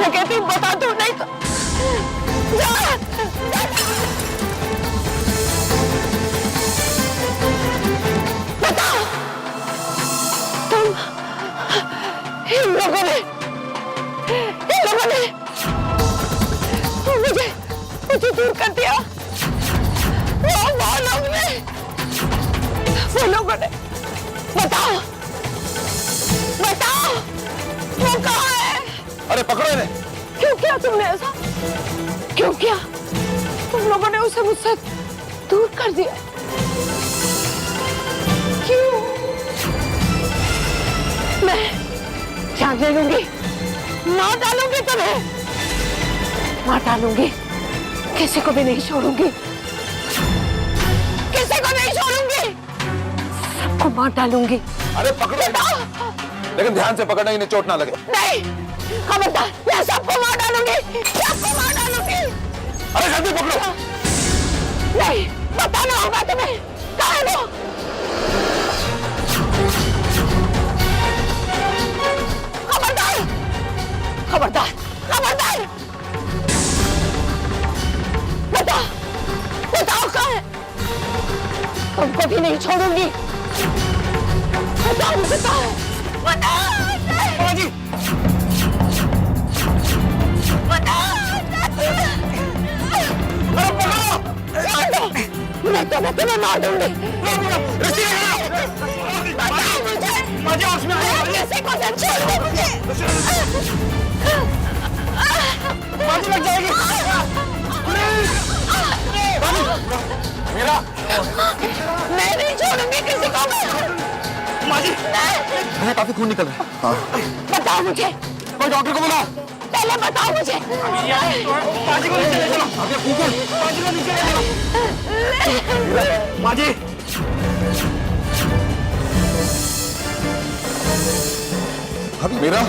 मैं कहती हूँ बता दो, नहीं तो बताओ। तुम इन लोगों ने मुझे दूर कर दिया। वो लोगों ने बताओ वो कहाँ है? अरे पकड़ो इन्हें। क्यों किया तुमने ऐसा? क्यों किया? तुम लोगों ने उसे मुझसे दूर कर दिया। क्यों? मैं जान ले लूंगी, मार डालूंगी तुम्हें, मार डालूंगी, किसी को भी नहीं छोड़ूंगी, किसी को नहीं छोड़ूंगी, सबको मार डालूंगी। अरे पकड़ो, लेकिन ध्यान से पकड़ना, इन्हें चोट ना लगे। नहीं, खबरदार, मैं सबको मार डालूंगी, सबको मार डालूंगी। अरे जल्दी पकड़ो। नहीं, बताना होगा तुम्हें, कहाँ है वो? खबरदार, खबरदार, खबरदार, बताओ कहाँ है? तुमको भी नहीं छोड़ूंगी। बताओ मुझे कहाँ है? बताओ जी। मैं तुम्हें मार दूंगी। बताओ मुझे, किसी को नहीं छोड़ूंगी मुझे। लग जाएगी। मेरा मैं नहीं छोड़ूंगी किसी को। मैं काफी खून निकल रहा है। बताओ मुझे, कोई डॉक्टर को बुलाओ। पहले बताओ मुझे। माजी को नीचे ले चलो। माजी को नीचे ले चलो। माजी। मीरा,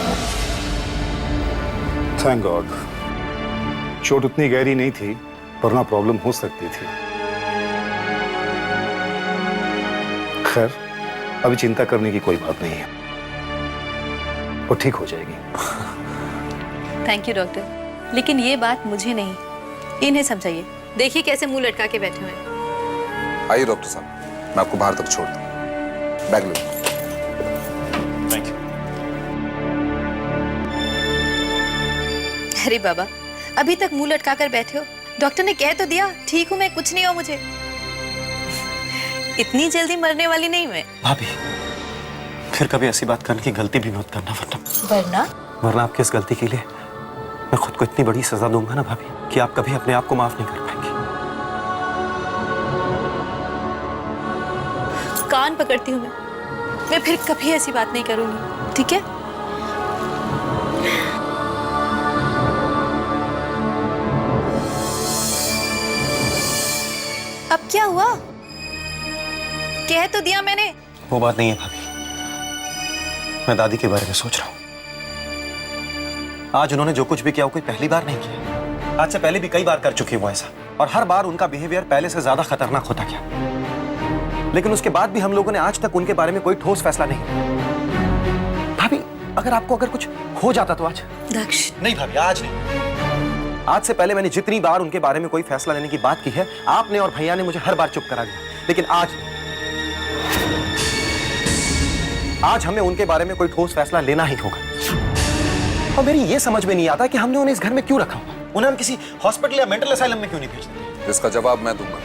थैंक गॉड, चोट उतनी गहरी नहीं थी, वरना प्रॉब्लम हो सकती थी। खैर, अभी चिंता करने की कोई बात नहीं है, वो ठीक हो जाएगी। थैंक यू डॉक्टर, लेकिन ये बात मुझे नहीं, इन्हें समझाइए। देखिए कैसे मुंह लटका के बैठे हुए हैं। आइए डॉक्टर साहब, मैं आपको बाहर तक छोड़ दूं। Bag low. Thank you. अरे बाबा, अभी तक मुंह लटका कर बैठे हो। डॉक्टर ने कह तो दिया ठीक हूं मैं, कुछ नहीं हो मुझे। इतनी जल्दी मरने वाली नहीं मैं। भाभी, फिर कभी ऐसी बात करने की गलती भी मत करना, वरना आपकी इस गलती के लिए मैं खुद को इतनी बड़ी सजा दूंगा ना भाभी, कि आप कभी अपने आप को माफ नहीं कर पाएंगे। कान पकड़ती हूँ मैं फिर कभी ऐसी बात नहीं करूंगी, ठीक है? अब क्या हुआ? कह तो दिया मैंने। वो बात नहीं है भाभी, मैं दादी के बारे में सोच रहा हूँ। आज उन्होंने जो कुछ भी किया वो कोई पहली बार नहीं किया, आज से पहले भी कई बार कर चुकी वो ऐसा, और हर बार उनका बिहेवियर पहले से ज्यादा खतरनाक होता गया। लेकिन उसके बाद भी हम लोगों ने आज तक उनके बारे में कोई ठोस फैसला नहीं लिया। भाभी, अगर कुछ हो जाता तो आज। दक्ष, नहीं भाभी, आज नहीं। आज से पहले मैंने जितनी बार उनके बारे में कोई फैसला लेने की बात की है, आपने और भैया ने मुझे हर बार चुप करा दिया, लेकिन आज हमें उनके बारे में कोई ठोस फैसला लेना ही होगा। और मेरी ये समझ में नहीं आता कि हमने उन्हें इस घर में क्यों रखा हुआ। उन्हें हम किसी हॉस्पिटल या मेंटल असाइलम में क्यों नहीं भेजते? इसका जवाब मैं दूंगा।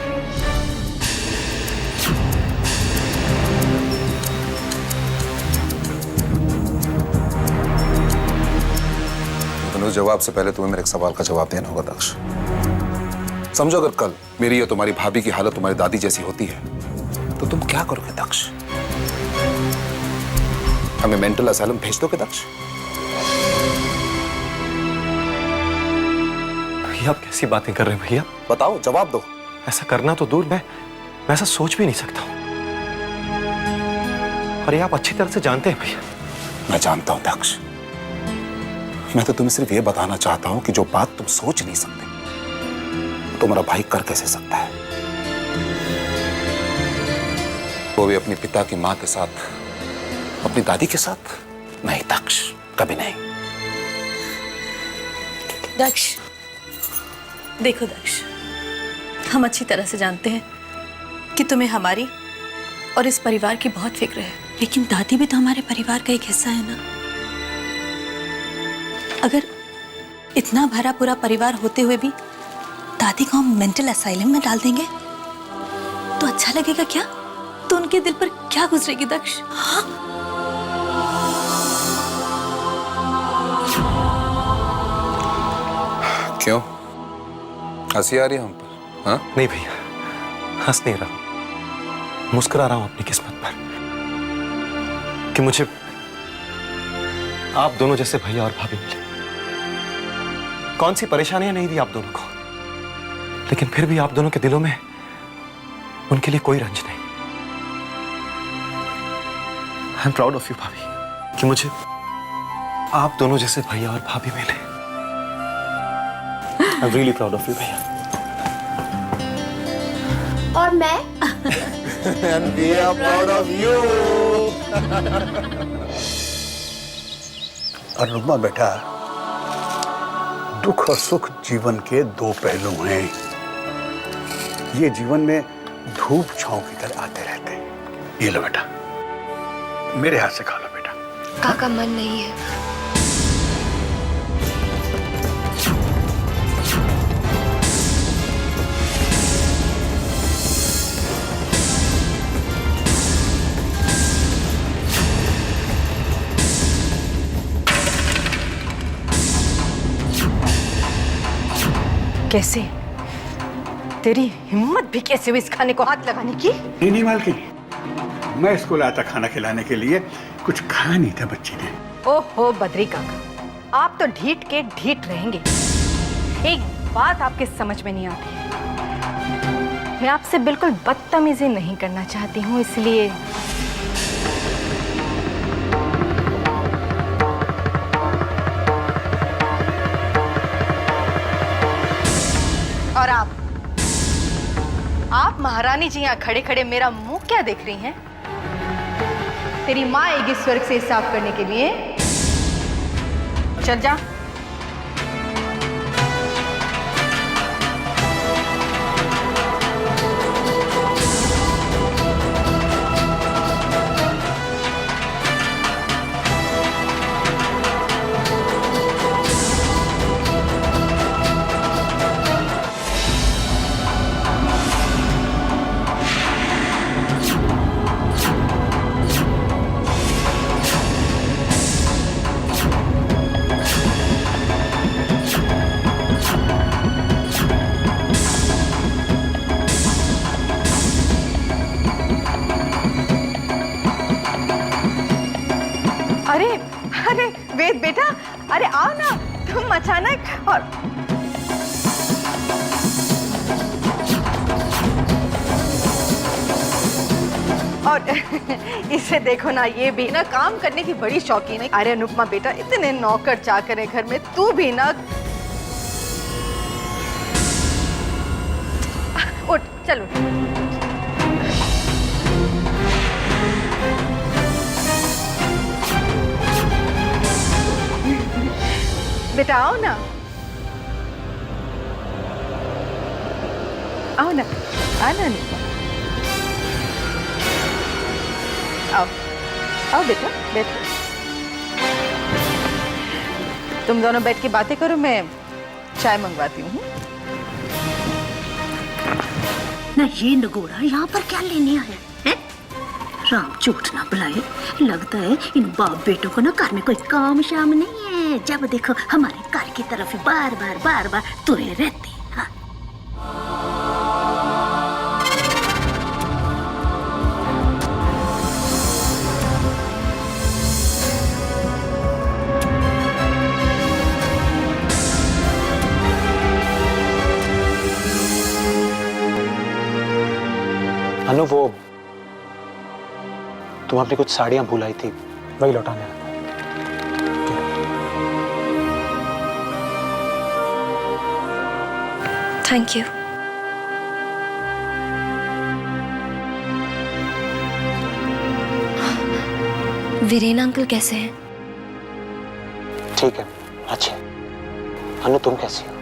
लेकिन उस जवाब से पहले तुम्हें मेरे एक सवाल का जवाब देना होगा दक्ष। समझो, अगर कल मेरी या तुम्हारी भाभी की हालत तुम्हारी दादी जैसी होती है तो तुम क्या करोगे दक्ष? हमें मेंटल असाइलम भेज दोगे दक्ष? भैया, आप कैसी बातें कर रहे हैं भैया? बताओ, जवाब दो। ऐसा करना तो दूर, मैं ऐसा सोच भी नहीं सकता हूं। और ये आप अच्छी तरह से जानते हैं भैया। मैं जानता हूं दक्ष, मैं तो तुम्हें सिर्फ ये बताना चाहता हूं कि जो बात तुम सोच नहीं सकते तुम्हारा भाई कर कैसे सकता है, वो भी अपने पिता की मां के साथ, अपनी दादी के साथ? नहीं दक्ष, कभी नहीं। दक्ष, देखो दक्ष, हम अच्छी तरह से जानते हैं कि तुम्हें हमारी और इस परिवार की बहुत फिक्र है, लेकिन दादी भी तो हमारे परिवार का एक हिस्सा है ना। अगर इतना भरा पूरा परिवार होते हुए भी दादी को हम मेंटल असाइलम में डाल देंगे तो अच्छा लगेगा क्या? तो उनके दिल पर क्या गुजरेगी दक्ष? हाँ? क्यों हंसी आ रही है हम पर? हाँ नहीं भैया, हंस नहीं रहा हूं, मुस्कुरा रहा हूं अपनी किस्मत पर कि मुझे आप दोनों जैसे भैया और भाभी मिले। कौन सी परेशानियां नहीं दी आप दोनों को, लेकिन फिर भी आप दोनों के दिलों में उनके लिए कोई रंज नहीं। I am proud of you भाभी कि मुझे आप दोनों जैसे भैया और भाभी मिले। I am really proud of you भैया। और मैं And we are proud of you. Anupama बेटा, दुख और सुख जीवन के दो पहलू हैं। ये जीवन में धूप छांव की तरह आते रहते हैं। ये लो बेटा, मेरे हाथ से खा लो बेटा। काका मन नहीं है। कैसे? तेरी हिम्मत भी कैसे हुई इस खाने को हाथ लगाने की? नहीं मालकिन, मैं इसको लाया था खाना खिलाने के लिए, कुछ खाया नहीं था बच्ची ने। ओहो बद्री काका, आप तो ढीठ के ढीठ रहेंगे। एक बात आपके समझ में नहीं आती है, मैं आपसे बिल्कुल बदतमीजी नहीं करना चाहती हूँ, इसलिए और आप महारानी जी यहाँ खड़े खड़े मेरा मुंह क्या देख रही हैं? तेरी माँ आएगी स्वर्ग से हिसाब करने के लिए। चल जा। अरे वेद बेटा, अरे आओ ना, तुम अचानक। और इसे देखो ना, ये भी ना काम करने की बड़ी शौकीन है। अरे अनुपमा बेटा, इतने नौकर चाकर है घर में, तू भी ना उठ, चलो बेटा, आओ ना, आओ ना, आना अनुपमा, आओ आओ बेटा, बैठो। तुम दोनों बैठ के बातें करो, मैं चाय मंगवाती हूँ। ना ये नगोड़ा यहाँ पर क्या लेने आया है? राम झूठ ना बुलाए, लगता है इन बाप बेटों को ना घर में कोई काम शाम नहीं है। जब देखो हमारे घर की तरफ बार बार तुरे रहते हैं। हाँ। अनु, वो तुम अपनी कुछ साड़ियां भूल आई थी, वही लौटाने आया था। Thank you. वीरेन अंकल कैसे हैं? ठीक है, अच्छे। अनु तुम कैसी हो?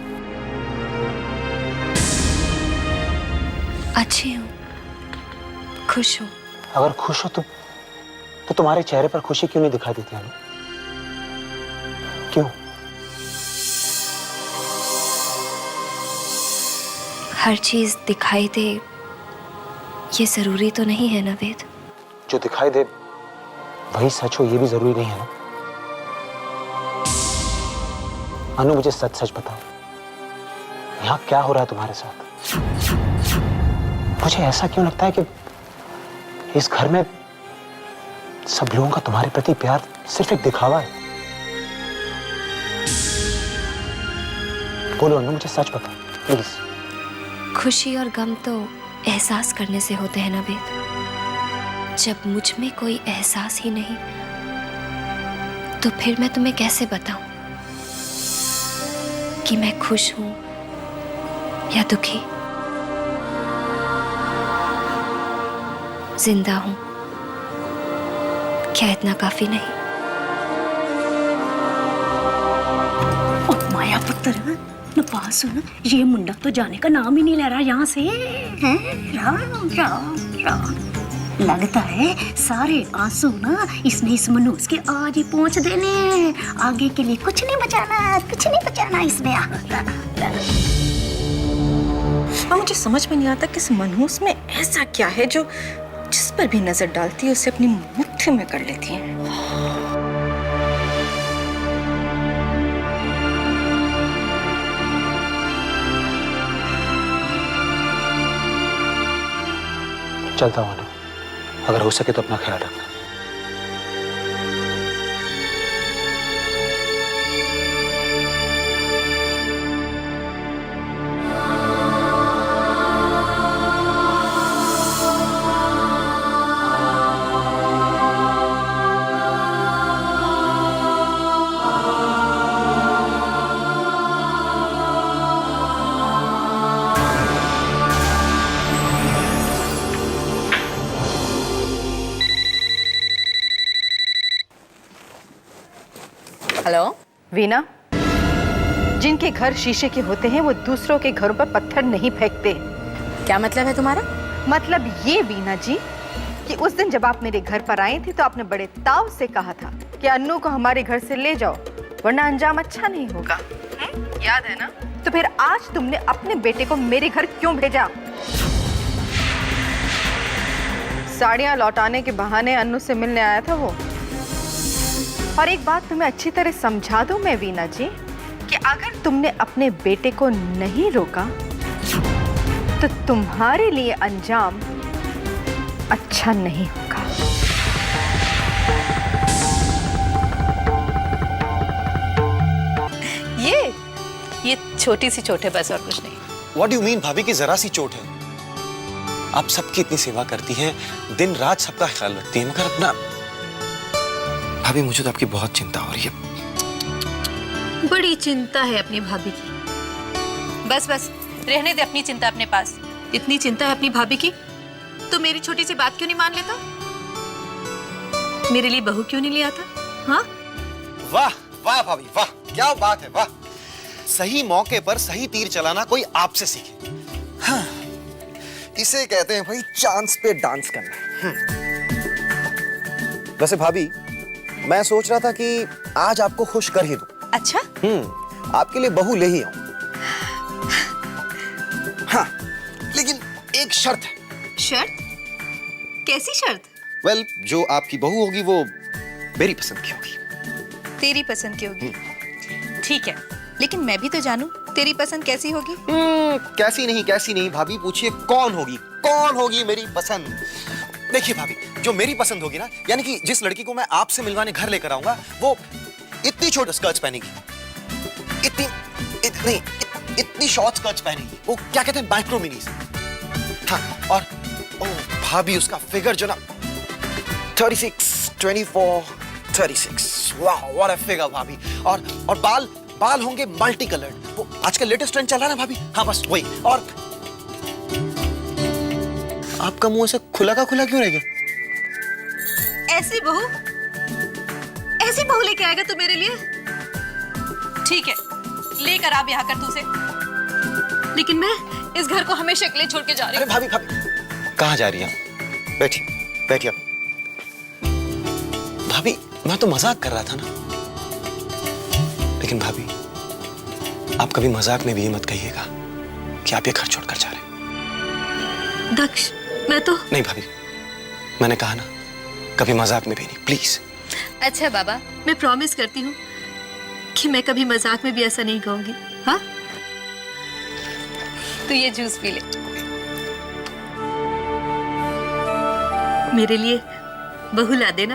अच्छी हूँ, खुश हूँ। अगर खुश हो तो तुम्हारे चेहरे पर खुशी क्यों नहीं दिखाई देती अनु? क्यों? हर चीज दिखाई दे ये जरूरी तो नहीं है ना वेद। जो दिखाई दे वही सच हो ये भी जरूरी नहीं है ना? अनु मुझे सच सच बताओ, यहाँ क्या हो रहा है तुम्हारे साथ? मुझे ऐसा क्यों लगता है कि इस घर में सब लोगों का तुम्हारे प्रति प्यार सिर्फ एक दिखावा है? बोलो अनु, मुझे सच बताओ प्लीज। खुशी और गम तो एहसास करने से होते हैं ना वेद। जब मुझ में कोई एहसास ही नहीं तो फिर मैं तुम्हें कैसे बताऊं कि मैं खुश हूं या दुखी, जिंदा हूं। क्या इतना काफी नहीं? माया पुत्र न पास सुन, ये मुंडा तो जाने का नाम ही नहीं ले रहा यहाँ से। हैं? राम राम राम। लगता है सारे आंसू ना इसने इस मनोज के आज ही पहुंच देने। आगे के लिए कुछ नहीं बचाना, कुछ नहीं बचाना इसने। अब मुझे समझ में नहीं आता कि इस मनहूस में ऐसा क्या है जो जिस पर भी नजर डालती है उसे अपनी मुट्ठी में कर लेती है। चलता हूँ अनु, अगर हो सके तो अपना ख्याल रखना। हेलो वीना, जिनके घर शीशे के होते हैं वो दूसरों के घरों पर पत्थर नहीं फेंकते। क्या मतलब है तुम्हारा? मतलब ये वीना जी कि उस दिन जब आप मेरे घर पर आए थे तो आपने बड़े ताव से कहा था कि अन्नू को हमारे घर से ले जाओ वरना अंजाम अच्छा नहीं होगा। याद है ना? तो फिर आज तुमने अपने बेटे को मेरे घर क्यों भेजा? साड़ियां लौटाने के बहाने अन्नू से मिलने आया था वो। और एक बात तुम्हें अच्छी तरह समझा दूं मैं वीना जी कि अगर तुमने अपने बेटे को नहीं रोका तो तुम्हारे लिए अंजाम अच्छा नहीं होगा। ये छोटी सी चोट है बस, और कुछ नहीं। What do you mean भाभी की जरा सी चोट है? आप सबकी इतनी सेवा करती हैं, दिन रात सबका ख्याल रखती हैं, मगर अपना भाभी मुझे तो आपकी बहुत चिंता हो रही है। बड़ी चिंता है अपनी भाभी की। बस बस रहने दे अपनी चिंता अपने पास। इतनी चिंता है अपनी भाभी की तो मेरी छोटी सी बात क्यों नहीं मान लेता? मेरे लिए बहू क्यों नहीं ले आता? हाँ? वाह वाह भाभी वाह, क्या बात है, वाह। सही मौके पर सही तीर चलाना कोई आपसे सीखे। हाँ, इसे कहते हैं भाई चांस पे डांस करना। वैसे भाभी मैं सोच रहा था कि आज आपको खुश कर ही दूं। अच्छा? आपके लिए बहू ले ही आऊं। हाँ, लेकिन एक शर्त है। शर्त? कैसी शर्त? वेल, जो आपकी बहू होगी वो मेरी पसंद की होगी। तेरी पसंद की होगी? ठीक है, लेकिन मैं भी तो जानूं तेरी पसंद कैसी होगी? कैसी नहीं भाभी, पूछिए कौन होगी मेरी पसंद। देखिए भाभी, जो मेरी पसंद होगी ना, यानी कि जिस लड़की को मैं आपसे मिलवाने घर लेकर आऊंगा, वो इतनी छोटी स्कर्ट्स पहनेगी, इतनी शॉर्ट स्कर्ट्स पहनेगी, वो क्या कहते हैं माइक्रो मिनीज। हाँ, और ओ भाभी उसका फिगर जो ना 36, 24, 36, वाह व्हाट अ फिगर भाभी। और बाल होंगे मल्टी कलर्ड, वो आजकल लेटेस्ट ट्रेंड चल रहा है ना भाभी। हाँ बस वही। और आपका मुंह ऐसे खुला का खुला क्यों रह गया? ऐसी बहू लेके आएगा तो मेरे लिए? ठीक है, लेकर आ ब्याह कर तू से। लेकिन मैं इस घर को हमेशा के लिए छोड़ के जा रही हूँ। अरे भाभी भाभी कहाँ जा रही हैं? बैठिए बैठिए आप। भाभी मैं तो मजाक कर रहा था ना। लेकिन भाभी आप कभी मजाक में भी ये मत कहिएगा कि आप ये घर छोड़कर जा रहे हैं। दक्ष मैं तो नहीं भाभी, मैंने कहा ना कभी मजाक में भी नहीं, प्लीज। अच्छा बाबा, मैं प्रॉमिस करती हूँ कि मैं कभी मजाक में भी ऐसा नहीं कहूंगी। हाँ तो ये जूस पी ले। मेरे लिए बहू ला देना।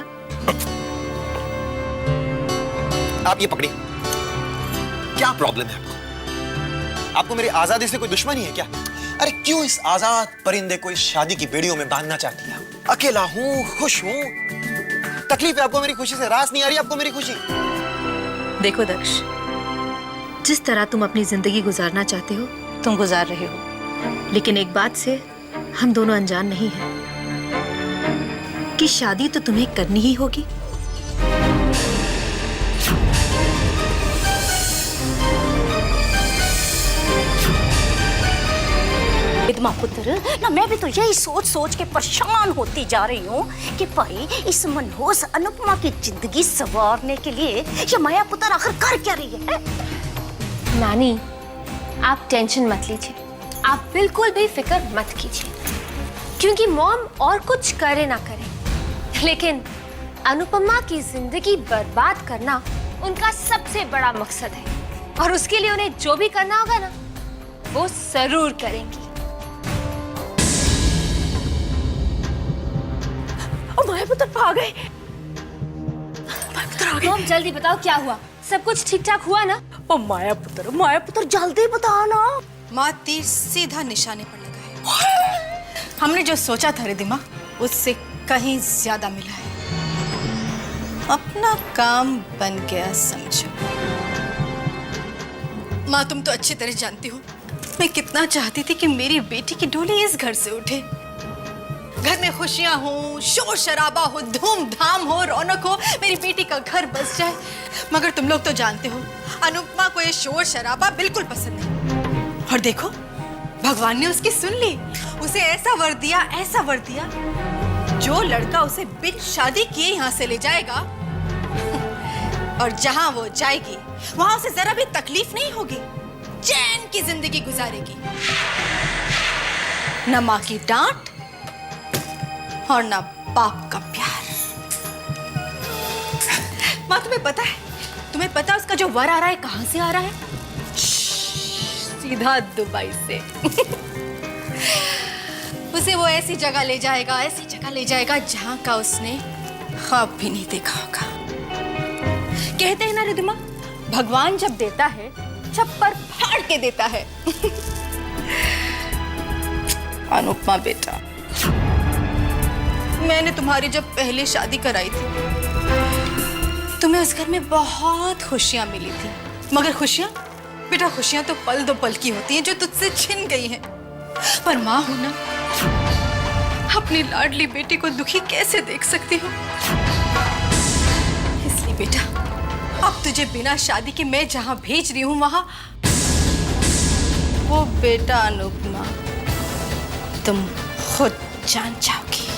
आप ये पकड़िए। क्या प्रॉब्लम है आपको? आपको मेरी आजादी से कोई दुश्मनी है क्या? अरे क्यों इस आजाद परिंदे को इस शादी की बेड़ियों में बांधना चाहती है? अकेला हूं, खुश हूं। तकलीफ है आपको मेरी खुशी से? रास नहीं आ रही आपको मेरी खुशी? देखो दक्ष, जिस तरह तुम अपनी जिंदगी गुजारना चाहते हो तुम गुजार रहे हो, लेकिन एक बात से हम दोनों अनजान नहीं हैं कि शादी तो तुम्हें करनी ही होगी। विधवा पुत्र ना, मैं भी तो यही सोच सोच के परेशान होती जा रही हूँ कि भाई इस मनहूस अनुपमा की जिंदगी संवारने के लिए ये माया पुत्र आखिर कर क्या रही है? नानी आप टेंशन मत लीजिए, आप बिल्कुल भी फिक्र मत कीजिए, क्योंकि मॉम और कुछ करे ना करे लेकिन अनुपमा की जिंदगी बर्बाद करना उनका सबसे बड़ा मकसद है, और उसके लिए उन्हें जो भी करना होगा ना वो जरूर करेंगी। माया पुत्र आ गए। मॉम जल्दी बताओ क्या हुआ, सब कुछ ठीक ठाक हुआ ना? ओ माया पुत्र जल्दी बताओ ना। माँ तीर सीधा निशाने पर लगा है। हमने जो सोचा था रिद्धिमा उससे कहीं ज्यादा मिला है। अपना काम बन गया समझो। माँ तुम तो अच्छी तरह जानती हो मैं कितना चाहती थी कि मेरी बेटी की डोली इस घर से उठे, घर में खुशियां हो, शोर शराबा हो, धूमधाम हो, रौनक हो, मेरी बेटी का घर बस जाए। मगर तुम लोग तो जानते हो अनुपमा को ये शोर शराबा बिल्कुल पसंद नहीं। और देखो भगवान ने उसकी सुन ली, उसे ऐसा वर दिया जो लड़का उसे बिन शादी किए यहाँ से ले जाएगा और जहां वो जाएगी वहां उसे जरा भी तकलीफ नहीं होगी, चैन की जिंदगी गुजारेगी। न माँ की डांट और ना बाप का प्यार। माँ तुम्हें पता है उसका जो वर आ रहा है कहां से आ रहा है? सीधा दुबई से। उसे वो ऐसी जगह ले जाएगा जहां का उसने ख्वाब भी नहीं देखा होगा। कहते हैं ना रिद्धिमा, भगवान जब देता है छप्पर फाड़ के देता है। अनुपमा बेटा, मैंने तुम्हारी जब पहले शादी कराई थी तुम्हें उस घर में बहुत खुशियां मिली थी, मगर खुशियां तो पल दो पल की होती हैं जो तुझसे छिन गई हैं। पर माँ हो ना, अपनी लाडली बेटी को दुखी कैसे देख सकती हो? इसलिए बेटा अब तुझे बिना शादी के मैं जहां भेज रही हूं वहां वो बेटा अनुपमा तुम खुद जान जाओगी।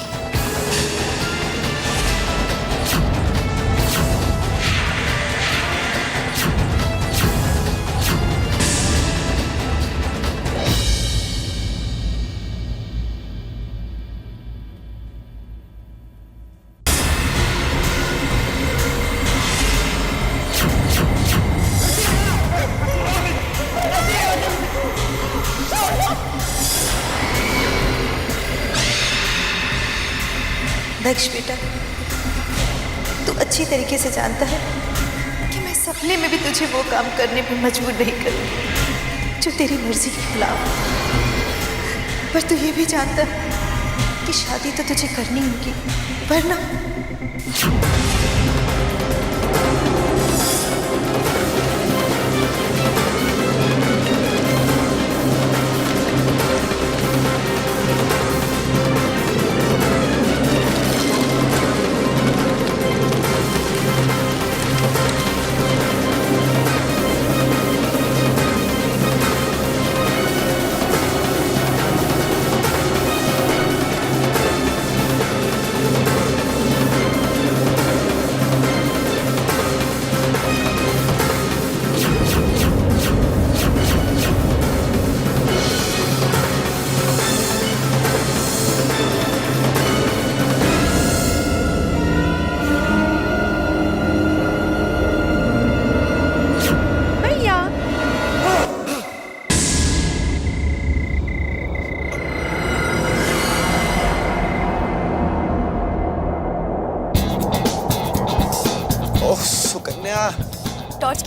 दक्ष बेटा, तू अच्छी तरीके से जानता है कि मैं सपने में भी तुझे वो काम करने पर मजबूर नहीं करूंगी जो तेरी मर्जी के खिलाफ। पर तू ये भी जानता है कि शादी तो तुझे करनी होगी, वरना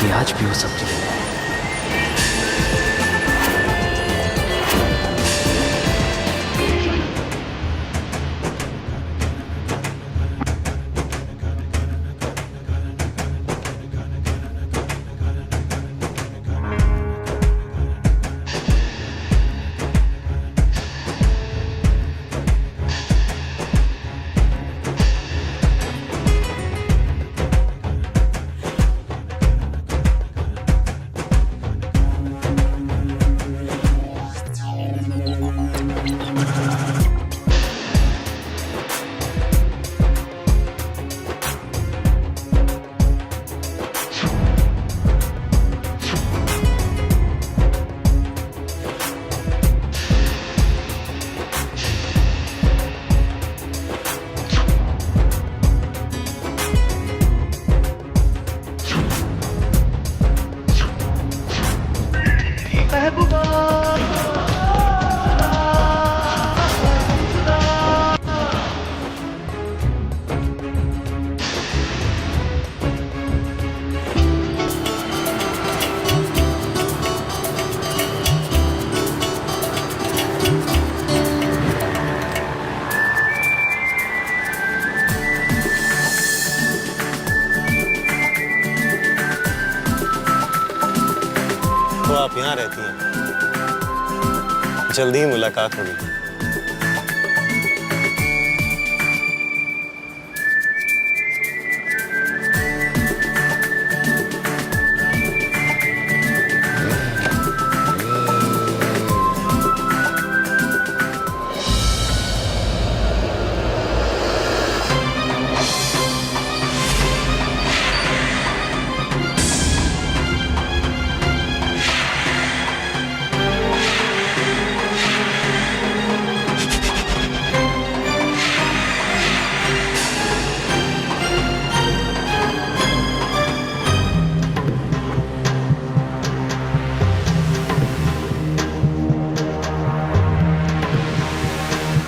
कि आज भी वो सब्जी लेने आए। तो आप यहाँ रहती हैं, जल्दी ही मुलाकात होगी।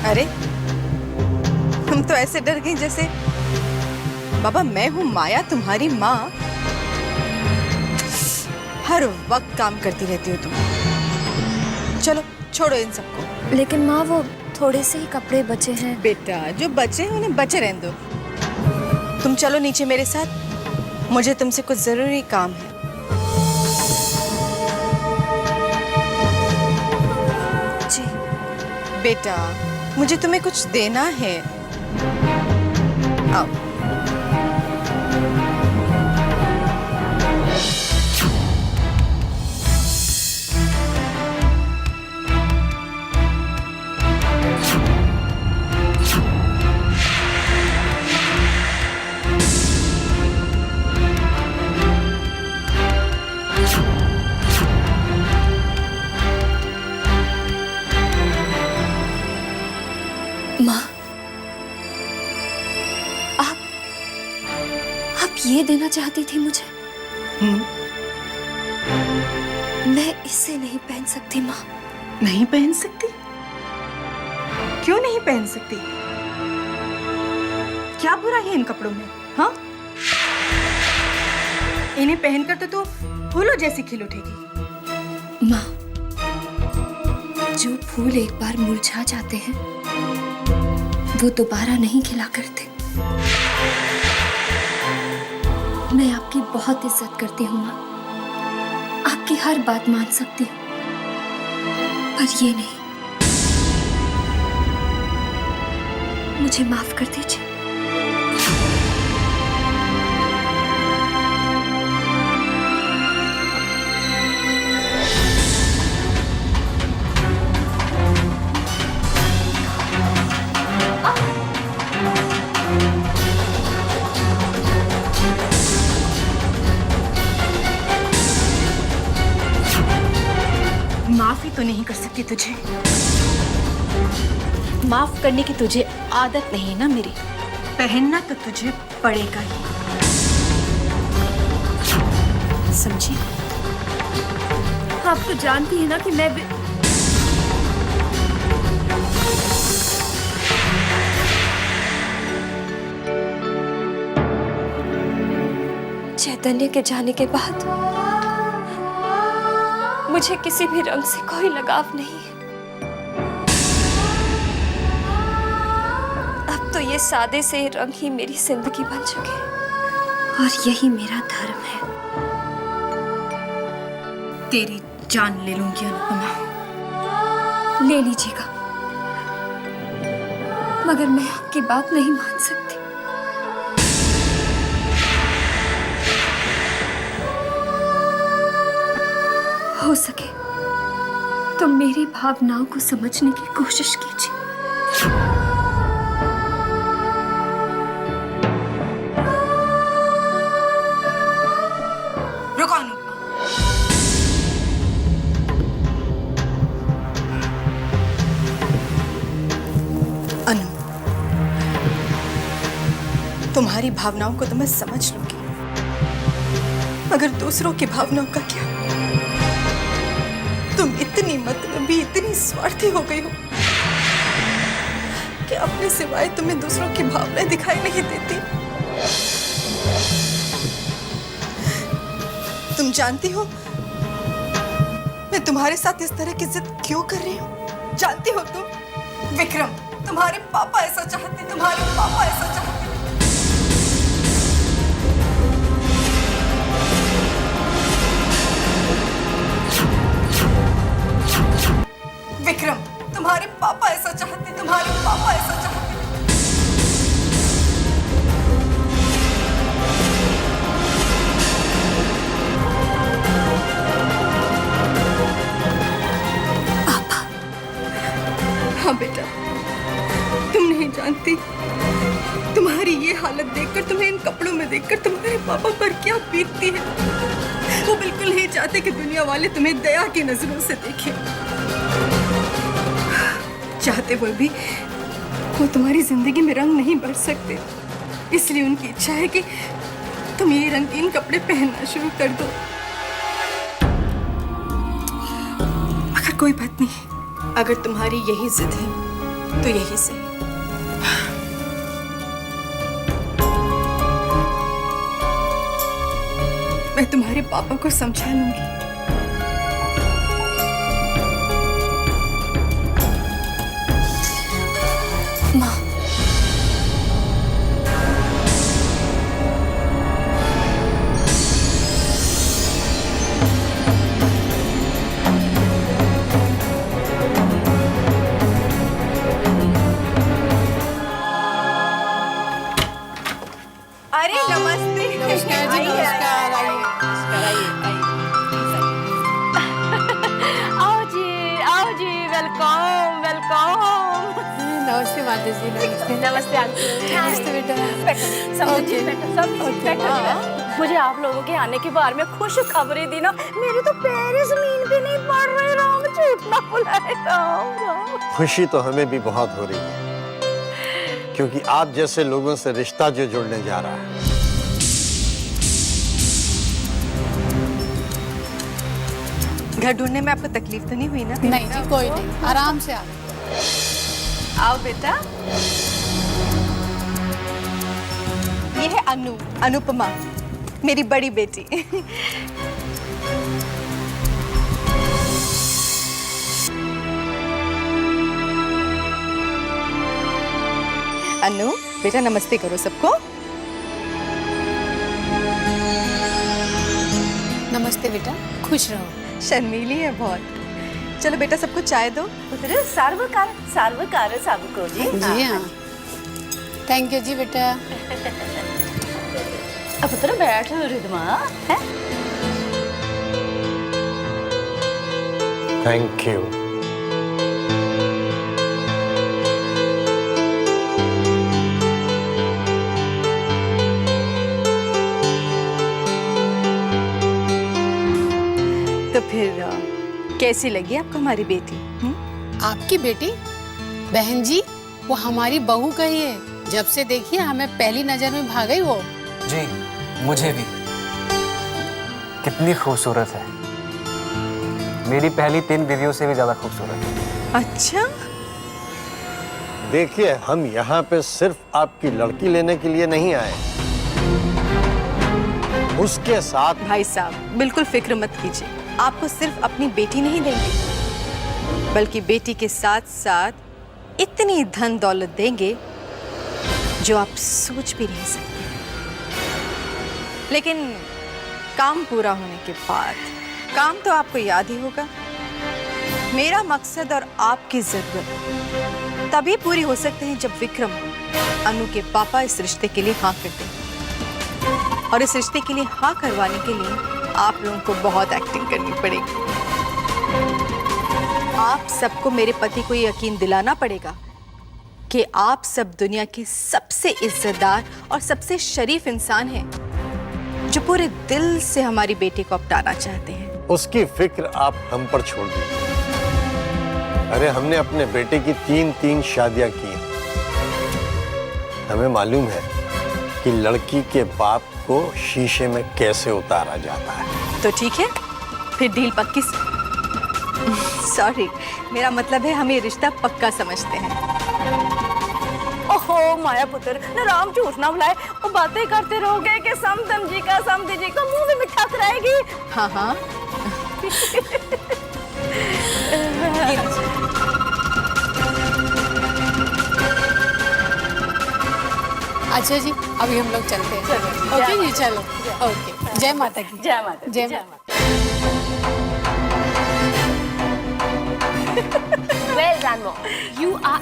अरे तुम तो ऐसे डर गई जैसे बाबा मैं हूं माया तुम्हारी माँ। हर वक्त काम करती रहती हो तुम। चलो छोड़ो इन सबको। लेकिन माँ वो थोड़े से ही कपड़े बचे हैं। बेटा जो बचे हैं उन्हें बचे रहने दो। तुम चलो नीचे मेरे साथ, मुझे तुमसे कुछ जरूरी काम है। जी बेटा मुझे तुम्हें कुछ देना है। आओ। माँ आप ये देना चाहती थी मुझे? मैं इसे नहीं पहन सकती माँ। नहीं पहन सकती? क्यों नहीं पहन सकती? क्या बुरा है इन कपड़ों में? हाँ, इन्हें पहनकर तो तू फूलों जैसी खिल उठेगी। माँ जो फूल एक बार मुरझा जाते हैं वो दोबारा नहीं खिला करते। मैं आपकी बहुत इज्जत करती हूँ माँ, आपकी हर बात मान सकती हूँ, पर ये नहीं। मुझे माफ कर दीजिए। माफी तो नहीं कर सकती तुझे। माफ करने की तुझे आदत नहीं है ना मेरी। पहनना तो तुझे पड़ेगा ही। समझी? आप तो जानती है ना कि मैं भी... चैतन्य के जाने के बाद मुझे किसी भी रंग से कोई लगाव नहीं है। अब तो ये सादे से रंग ही मेरी जिंदगी बन चुके हैं और यही मेरा धर्म है। तेरी जान ले लूंगी अनुपमा। ले लीजिएगा, मगर मैं आपकी बात नहीं मान सकती। हो सके तो मेरी भावनाओं को समझने की कोशिश कीजिए। रुको अनुपमा। अनु, तुम्हारी भावनाओं को तो मैं समझ लूंगी, मगर दूसरों की भावनाओं का क्या? तुम इतनी मतलबी, इतनी स्वार्थी हो गई हो कि अपने सिवाय तुम्हें दूसरों की भावनाएं दिखाई नहीं देती। तुम जानती हो मैं तुम्हारे साथ इस तरह की जिद क्यों कर रही हूँ? जानती हो तुम? विक्रम, तुम्हारे पापा ऐसा चाहते, तुम्हारे पापा ऐसा चाहते। विक्रम, तुम्हारे पापा ऐसा चाहते, तुम्हारे पापा ऐसा चाहते। पापा? हाँ बेटा, तुम नहीं जानती तुम्हारी ये हालत देखकर, तुम्हें इन कपड़ों में देखकर तुम्हारे पापा पर क्या बीतती है। वो बिल्कुल नहीं चाहते कि दुनिया वाले तुम्हें दया की नजरों से देखें। चाहते हुए भी वो तुम्हारी जिंदगी में रंग नहीं भर सकते, इसलिए उनकी इच्छा है कि तुम ये रंगीन कपड़े पहनना शुरू कर दो। मगर कोई बात नहीं, अगर तुम्हारी यही जिद है तो यही सही। मैं तुम्हारे पापा को समझा लूंगी। माँ, अरे नमस्ते। नमस्कार जी, नमस्कार। आओ जी, वेलकम वेलकम। नमस्ते माता जी। नमस्ते। नमस्ते आंटी। नमस्ते बेटा। मुझे आप लोगों के आने के बारे में खुश खबरें दी ना, मेरे तो पैर जमीन पे नहीं पड़ रहे। राम, झूठ ना बुलाए। राम। खुशी तो हमें भी बहुत हो रही है, क्योंकि आप जैसे लोगों से रिश्ता जो जुड़ने जा रहा है। घर ढूंढने में आपको तकलीफ तो नहीं हुई ना? नहीं जी, कोई नहीं, आराम से आओ। आओ बेटा। ये है अनु, अनुपमा, मेरी बड़ी बेटी। अनु बेटा, नमस्ते करो सबको। नमस्ते बेटा, खुश रहो। शर्मीली है बहुत। चलो बेटा, सबको चाय दो। पुत्र सर्वकार सबको जी। जी हाँ, थैंक यू जी बेटा। अब पुत्र बैठ रिदमा है। Thank you. तो फिर कैसी लगी आपको हमारी बेटी? आपकी बेटी? बहन जी, वो हमारी बहू का ही है। जब से देखिए हमें पहली नजर में भाग गई वो। जी, मुझे भी। कितनी खूबसूरत है, मेरी पहली 3 बीवियों से भी ज्यादा खूबसूरत है। अच्छा? देखिए, हम यहाँ पे सिर्फ आपकी लड़की लेने के लिए नहीं आए, उसके साथ। भाई साहब बिल्कुल फिक्र मत कीजिए, आपको सिर्फ अपनी बेटी नहीं देंगे बल्कि बेटी के साथ साथ इतनी धन दौलत देंगे जो आप सोच भी नहीं सकते। लेकिन काम पूरा होने के बाद काम तो आपको याद ही होगा। मेरा मकसद और आपकी जरूरत तभी पूरी हो सकते हैं जब विक्रम अनु के पापा इस रिश्ते के लिए हाँ कर दें। और इस रिश्ते के लिए हाँ करवाने के लिए आप लोगों को बहुत एक्टिंग करनी पड़ेगी। आप सबको मेरे पति को ये यकीन दिलाना पड़ेगा कि आप सब दुनिया के सबसे इज्जतदार और सबसे शरीफ इंसान हैं जो पूरे दिल से हमारी बेटी को अपनाना चाहते हैं। उसकी फिक्र आप हम पर छोड़ दीजिए। अरे हमने अपने बेटे की 3 शादियां की। हमें मालूम है कि लड़की के बाप को शीशे में कैसे उतारा जाता है। तो ठीक है, फिर डील पक्की। सॉरी, मेरा मतलब है हम ये रिश्ता पक्का समझते हैं। ओहो माया पुत्र, न राम झूठ ना बुलाए, वो बातें करते रहोगे कि समधन जी का समधी जी का मुंह भी मिठा कराएगी। हाँ हाँ। अच्छा जी, अभी हम लोग चलते हैं। ओके जी, चलो। ओके, जय माता की। जय माता, जय माता। Well done, Mom. You are